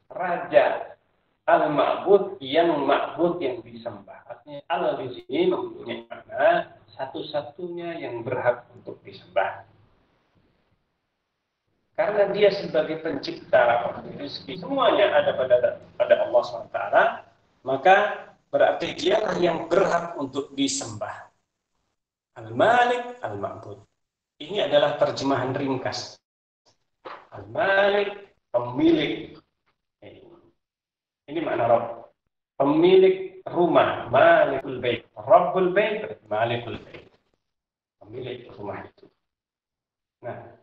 raja, Al-Ma'bud, yang ma'bud, yang disembah. Artinya Allah di sini mempunyai makna satu-satunya yang berhak untuk disembah. Karena dia sebagai pencipta, rezeki, semuanya ada pada Allah SWT, maka berarti dialah yang berhak untuk disembah. Al-Malik, Al-Ma'bud. Ini adalah terjemahan ringkas. Al-Malik, pemilik. Ini makna Rabb. Pemilik rumah, Malikul Bait. Rabbul Bait, Malikul Bait. Pemilik rumah itu. Nah,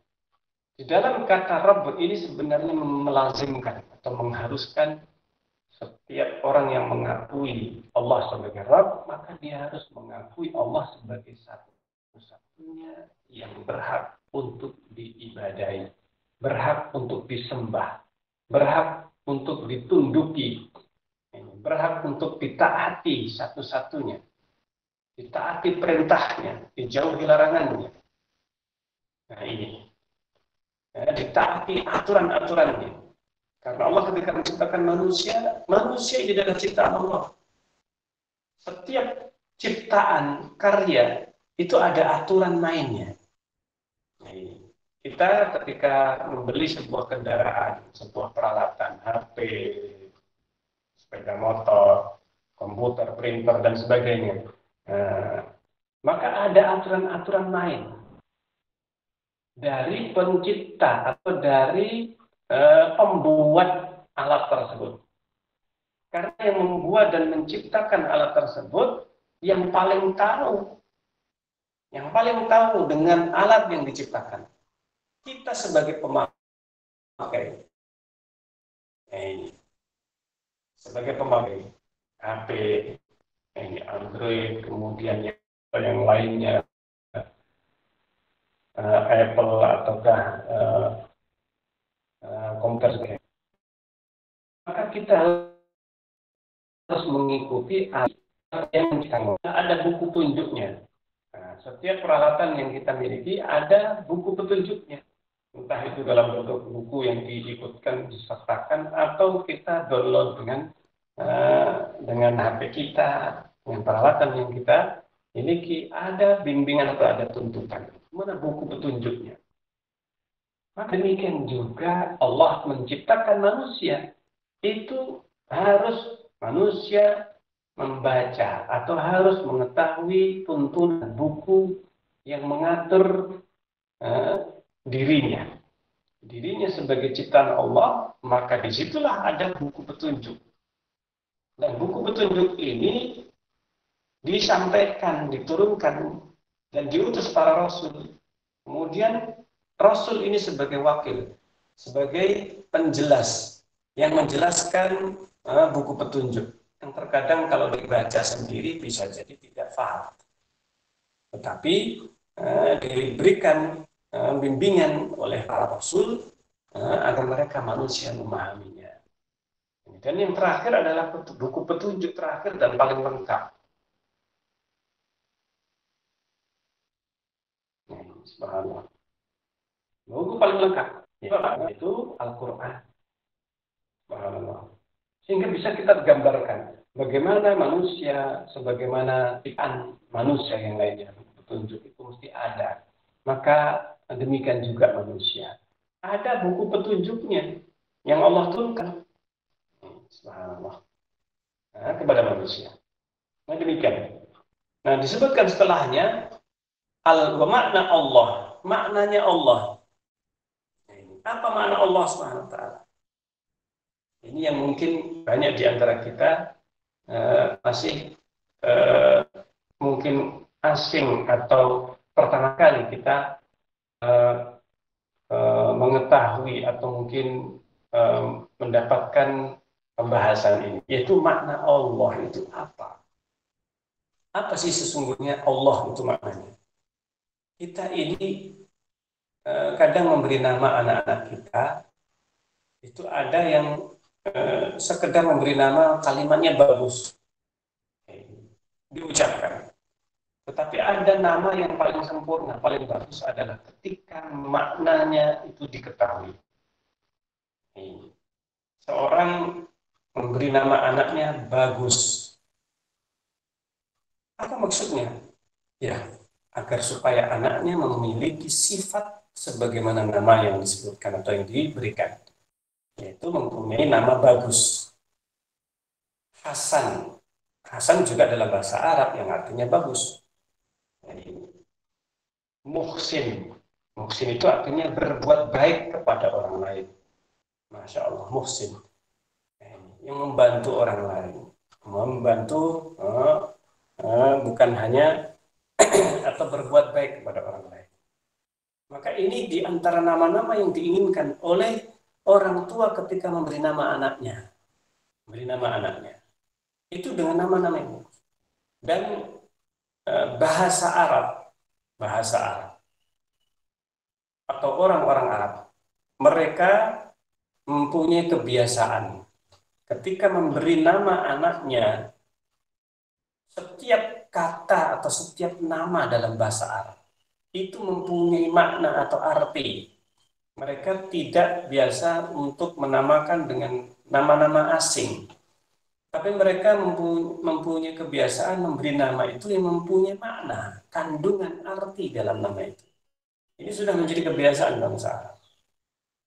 di dalam kata Rabb ini sebenarnya melazimkan atau mengharuskan setiap orang yang mengakui Allah sebagai Rabb, maka dia harus mengakui Allah sebagai satu-satunya satu-satunya yang berhak untuk diibadahi, berhak untuk disembah, berhak untuk ditunduki, berhak untuk ditaati satu-satunya, ditaati perintahnya, dijauhi larangannya. Nah ini, ditaati aturan-aturannya. Karena Allah ketika menciptakan manusia, manusia ini adalah ciptaan Allah. Setiap ciptaan, karya, itu ada aturan mainnya. Nah, ini. Kita ketika membeli sebuah kendaraan, sebuah peralatan, HP, sepeda motor, komputer, printer, dan sebagainya, maka ada aturan-aturan main dari pencipta atau dari pembuat alat tersebut. Karena yang membuat dan menciptakan alat tersebut yang paling tahu dengan alat yang diciptakan. Kita sebagai pemakai, sebagai pemakai HP, Android, kemudian yang lainnya, Apple ataukah komputer, maka kita harus mengikuti yang kita ada buku tunjuknya. Nah, setiap peralatan yang kita miliki ada buku petunjuknya. Entah itu dalam bentuk buku yang diikutkan, disertakan, atau kita download dengan HP kita, dengan peralatan yang kita miliki, ada bimbingan atau ada tuntutan. Mana buku petunjuknya? Maka demikian juga Allah menciptakan manusia. Itu harus manusia membaca atau harus mengetahui tuntunan buku yang mengatur dirinya sebagai ciptaan Allah, maka disitulah ada buku petunjuk. Dan buku petunjuk ini disampaikan, diturunkan, dan diutus para rasul. Kemudian rasul ini sebagai wakil, sebagai penjelas, yang menjelaskan buku petunjuk. Yang terkadang kalau dibaca sendiri bisa jadi tidak paham. Tetapi diberikan bimbingan oleh para rasul agar mereka manusia memahaminya. Dan yang terakhir adalah buku petunjuk terakhir dan paling lengkap. Subhanallah. Buku paling lengkap itu Al-Quran. Subhanallah. Sehingga bisa kita gambarkan bagaimana manusia, sebagaimana ciptaan manusia yang lainnya, petunjuk itu mesti ada. Maka demikian juga manusia. Ada buku petunjuknya yang Allah turunkan, subhanallah, kepada manusia. Nah demikian. Nah disebutkan setelahnya makna Allah, maknanya Allah. Apa makna Allah Subhanahu wa taala? Ini yang mungkin banyak di antara kita masih mungkin asing atau pertama kali kita mengetahui atau mungkin mendapatkan pembahasan ini, yaitu makna Allah itu apa? Apa sih sesungguhnya Allah itu maknanya? Kita ini kadang memberi nama anak-anak kita, itu ada yang sekedar memberi nama, kalimatnya bagus, diucapkan. Tetapi ada nama yang paling sempurna, paling bagus adalah ketika maknanya itu diketahui. Seorang memberi nama anaknya bagus. Apa maksudnya? Ya, agar supaya anaknya memiliki sifat sebagaimana nama yang disebutkan atau yang diberikan. Yaitu mempunyai nama bagus. Hasan. Hasan juga dalam bahasa Arab yang artinya bagus. Jadi, muhsin. Muhsin itu artinya berbuat baik kepada orang lain. Masya Allah, muhsin. Yang membantu orang lain. Membantu bukan hanya atau berbuat baik kepada orang lain. Maka ini di antara nama-nama yang diinginkan oleh orang tua ketika memberi nama anaknya. Memberi nama anaknya. Itu dengan nama-nama ini. Dan bahasa Arab bahasa Arab atau orang-orang Arab, mereka mempunyai kebiasaan ketika memberi nama anaknya, setiap kata atau setiap nama dalam bahasa Arab itu mempunyai makna atau arti. Mereka tidak biasa untuk menamakan dengan nama-nama asing, tapi mereka mempunyai kebiasaan memberi nama itu yang mempunyai makna, kandungan arti dalam nama itu. Ini sudah menjadi kebiasaan bangsa Arab.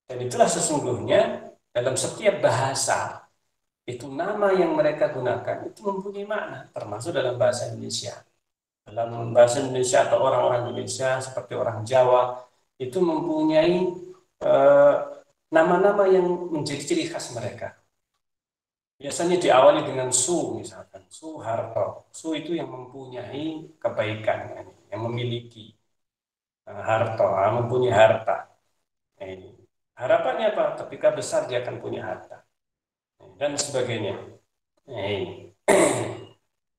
Dan itulah sesungguhnya dalam setiap bahasa, itu nama yang mereka gunakan itu mempunyai makna, termasuk dalam bahasa Indonesia. Dalam bahasa Indonesia atau orang-orang Indonesia seperti orang Jawa, itu mempunyai nama-nama yang menjadi ciri khas mereka. Biasanya diawali dengan Su, misalkan Suharto. Su itu yang mempunyai kebaikan, yang memiliki harta, mempunyai harta. Ini harapannya apa? Ketika besar dia akan punya harta dan sebagainya. Ini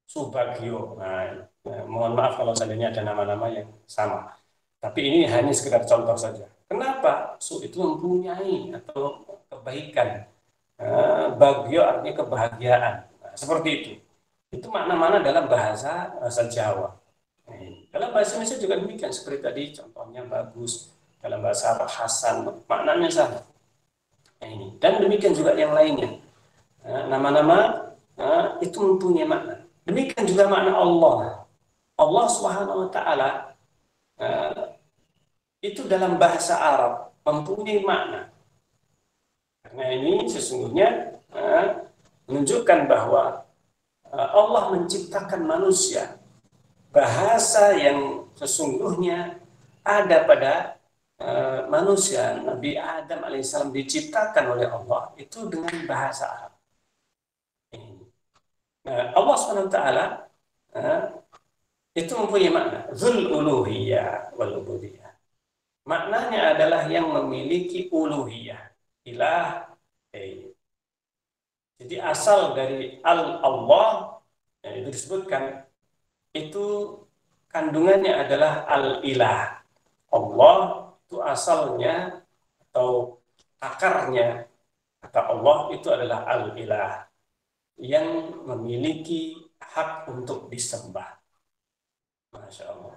Subagio. Nah, mohon maaf kalau seandainya ada nama-nama yang sama. Tapi ini hanya sekedar contoh saja. Kenapa? Su itu mempunyai atau kebaikan. Bagio artinya kebahagiaan. Nah, seperti itu. Itu makna-makna dalam bahasa Jawa. Dalam bahasa Indonesia juga demikian. Seperti tadi contohnya bagus. Dalam bahasa Arab Hasan. Maknanya sama. Ini. Dan demikian juga yang lainnya. Nama-nama itu mempunyai makna. Demikian juga makna Allah. Allah Subhanahu wa Ta'ala itu dalam bahasa Arab mempunyai makna. Karena ini sesungguhnya menunjukkan bahwa Allah menciptakan manusia. Bahasa yang sesungguhnya ada pada manusia, Nabi Adam alaihissalam diciptakan oleh Allah itu dengan bahasa Arab. Nah, Allah SWT itu mempunyai makna Dzul uluhiyah wal ubudiyah. Maknanya adalah yang memiliki uluhiyah, ilah. Jadi asal dari Allah itu disebutkan itu kandungannya adalah al-ilah. Allah itu asalnya atau akarnya kata Allah itu adalah al-ilah, yang memiliki hak untuk disembah. Masya Allah.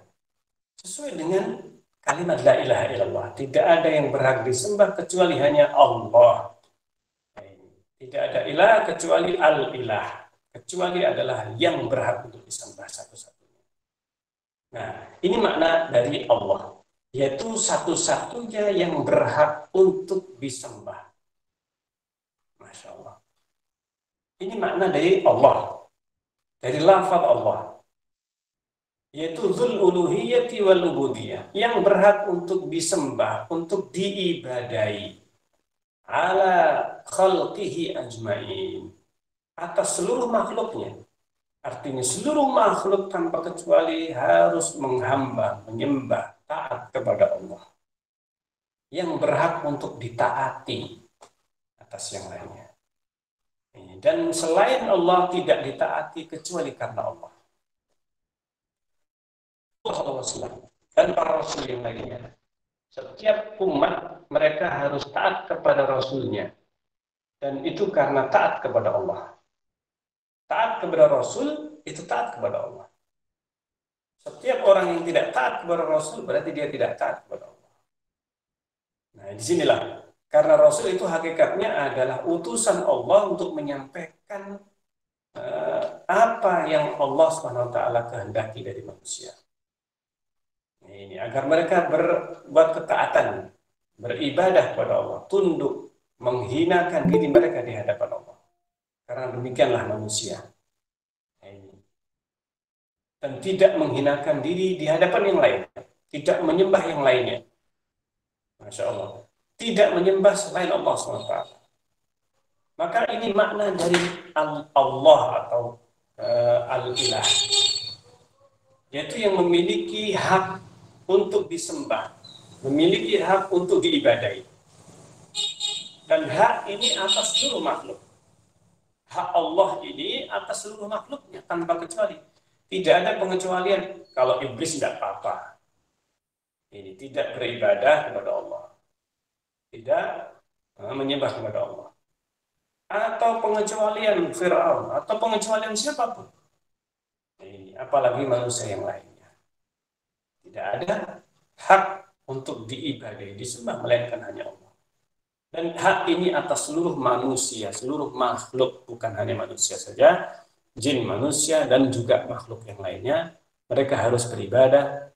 Sesuai dengan kalimat la ilaha illallah. Tidak ada yang berhak disembah kecuali hanya Allah. Tidak ada ilah kecuali al-ilah. Kecuali adalah yang berhak untuk disembah satu-satunya. Nah, ini makna dari Allah. Yaitu satu-satunya yang berhak untuk disembah. Masya Allah. Ini makna dari Allah, dari lafaz Allah, yaitu Dzul uluhiyyati wal ubudiyah, yang berhak untuk disembah, untuk diibadai, ala khalqihi ajmain, atas seluruh makhluknya. Artinya seluruh makhluk tanpa kecuali harus menghamba, menyembah, taat kepada Allah, yang berhak untuk ditaati atas yang lainnya. Dan selain Allah tidak ditaati kecuali karena Allah. Dan para rasul yang lainnya. Setiap umat mereka harus taat kepada rasulnya. Dan itu karena taat kepada Allah. Taat kepada rasul itu taat kepada Allah. Setiap orang yang tidak taat kepada rasul berarti dia tidak taat kepada Allah. Nah, disinilah. Karena Rasul itu hakikatnya adalah utusan Allah untuk menyampaikan apa yang Allah SWT kehendaki dari manusia. Ini agar mereka berbuat ketaatan, beribadah kepada Allah, tunduk, menghinakan diri mereka di hadapan Allah. Karena demikianlah manusia. Dan tidak menghinakan diri di hadapan yang lain, tidak menyembah yang lainnya. Masya Allah. Tidak menyembah selain Allah SWT. Maka ini makna dari Allah atau al-ilah, yaitu yang memiliki hak untuk disembah, memiliki hak untuk diibadai. Dan hak ini atas seluruh makhluk. Hak Allah ini atas seluruh makhluknya tanpa kecuali. Tidak ada pengecualian. Kalau iblis tidak apa-apa. Ini tidak beribadah kepada Allah, tidak menyembah kepada Allah, atau pengecualian Fir'aun, atau pengecualian siapapun. Ini, apalagi manusia yang lainnya. Tidak ada hak untuk diibadahi, disembah, melainkan hanya Allah. Dan hak ini atas seluruh manusia, seluruh makhluk, bukan hanya manusia saja, jin, manusia, dan juga makhluk yang lainnya. Mereka harus beribadah,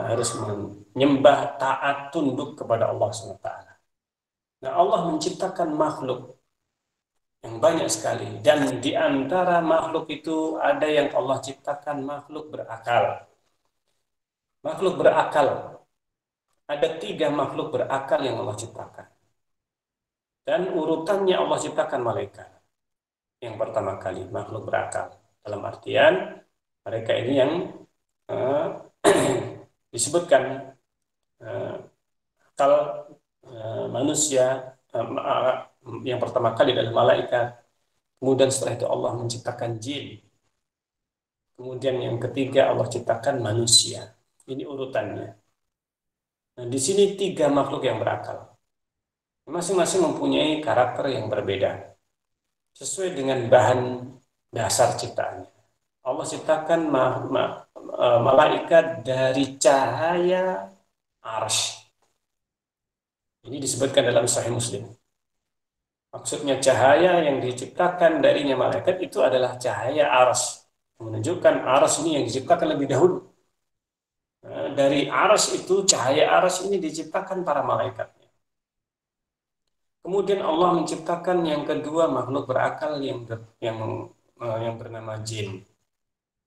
harus menyembah, taat, tunduk kepada Allah SWT. Nah, Allah menciptakan makhluk yang banyak sekali, dan di antara makhluk itu ada yang Allah ciptakan makhluk berakal. Makhluk berakal, ada 3 makhluk berakal yang Allah ciptakan. Dan urutannya Allah ciptakan malaikat. Yang pertama kali makhluk berakal. Dalam artian mereka ini yang disebutkan akal manusia, yang pertama kali adalah malaikat. Kemudian setelah itu Allah menciptakan jin. Kemudian yang ketiga Allah ciptakan manusia. Ini urutannya. Nah, di sini 3 makhluk yang berakal. Masing-masing mempunyai karakter yang berbeda sesuai dengan bahan dasar ciptaannya. Allah ciptakan malaikat dari cahaya arsy. Ini disebutkan dalam Sahih Muslim. Maksudnya cahaya yang diciptakan darinya malaikat itu adalah cahaya arsy, menunjukkan arsy ini yang diciptakan lebih dahulu. Nah, dari arsy itu, cahaya arsy ini diciptakan para malaikat. Kemudian Allah menciptakan yang kedua makhluk berakal yang bernama jin.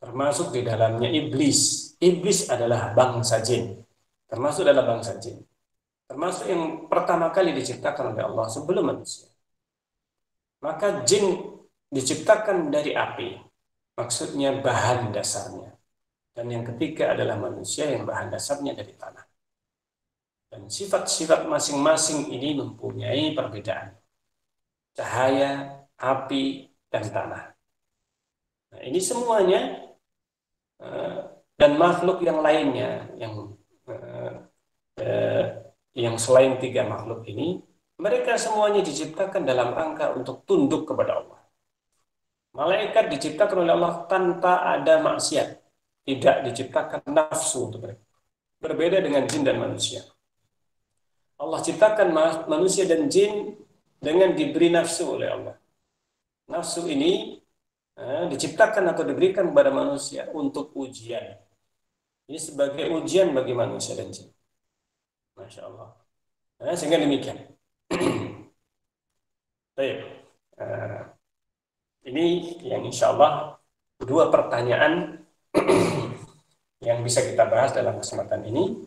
Termasuk di dalamnya iblis. Iblis adalah bangsa jin. Termasuk dalam bangsa jin. Termasuk yang pertama kali diciptakan oleh Allah sebelum manusia. Maka jin diciptakan dari api. Maksudnya bahan dasarnya. Dan yang ketiga adalah manusia yang bahan dasarnya dari tanah. Dan sifat-sifat masing-masing ini mempunyai perbedaan. Cahaya, api, dan tanah. Nah, ini semuanya dan makhluk yang lainnya yang selain 3 makhluk ini, mereka semuanya diciptakan dalam rangka untuk tunduk kepada Allah. Malaikat diciptakan oleh Allah tanpa ada maksiat, tidak diciptakan nafsu untuk mereka. Berbeda dengan jin dan manusia. Allah ciptakan manusia dan jin dengan diberi nafsu oleh Allah. Nafsu ini diciptakan atau diberikan kepada manusia untuk ujian. Ini sebagai ujian bagi manusia dan jin. Masya Allah. Sehingga demikian. Baik. Ini yang insya Allah 2 pertanyaan yang bisa kita bahas dalam kesempatan ini.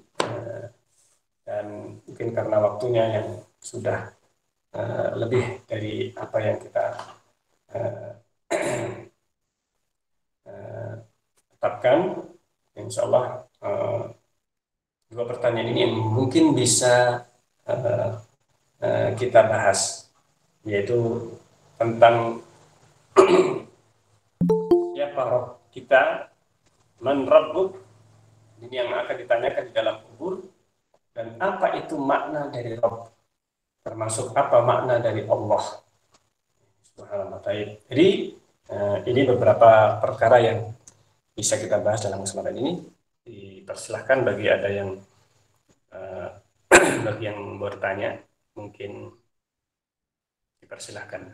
Dan mungkin karena waktunya yang sudah lebih dari apa yang kita tetapkan, insya Allah 2 pertanyaan ini mungkin bisa kita bahas, yaitu tentang siapa Rabb kita, man Rabbuk, ini yang akan ditanyakan di dalam kubur. Dan apa itu makna dari Rabb? Termasuk apa makna dari Allah? Subhanallah. Jadi ini beberapa perkara yang bisa kita bahas dalam kesempatan ini. Dipersilahkan bagi ada yang bagi yang bertanya, mungkin dipersilahkan.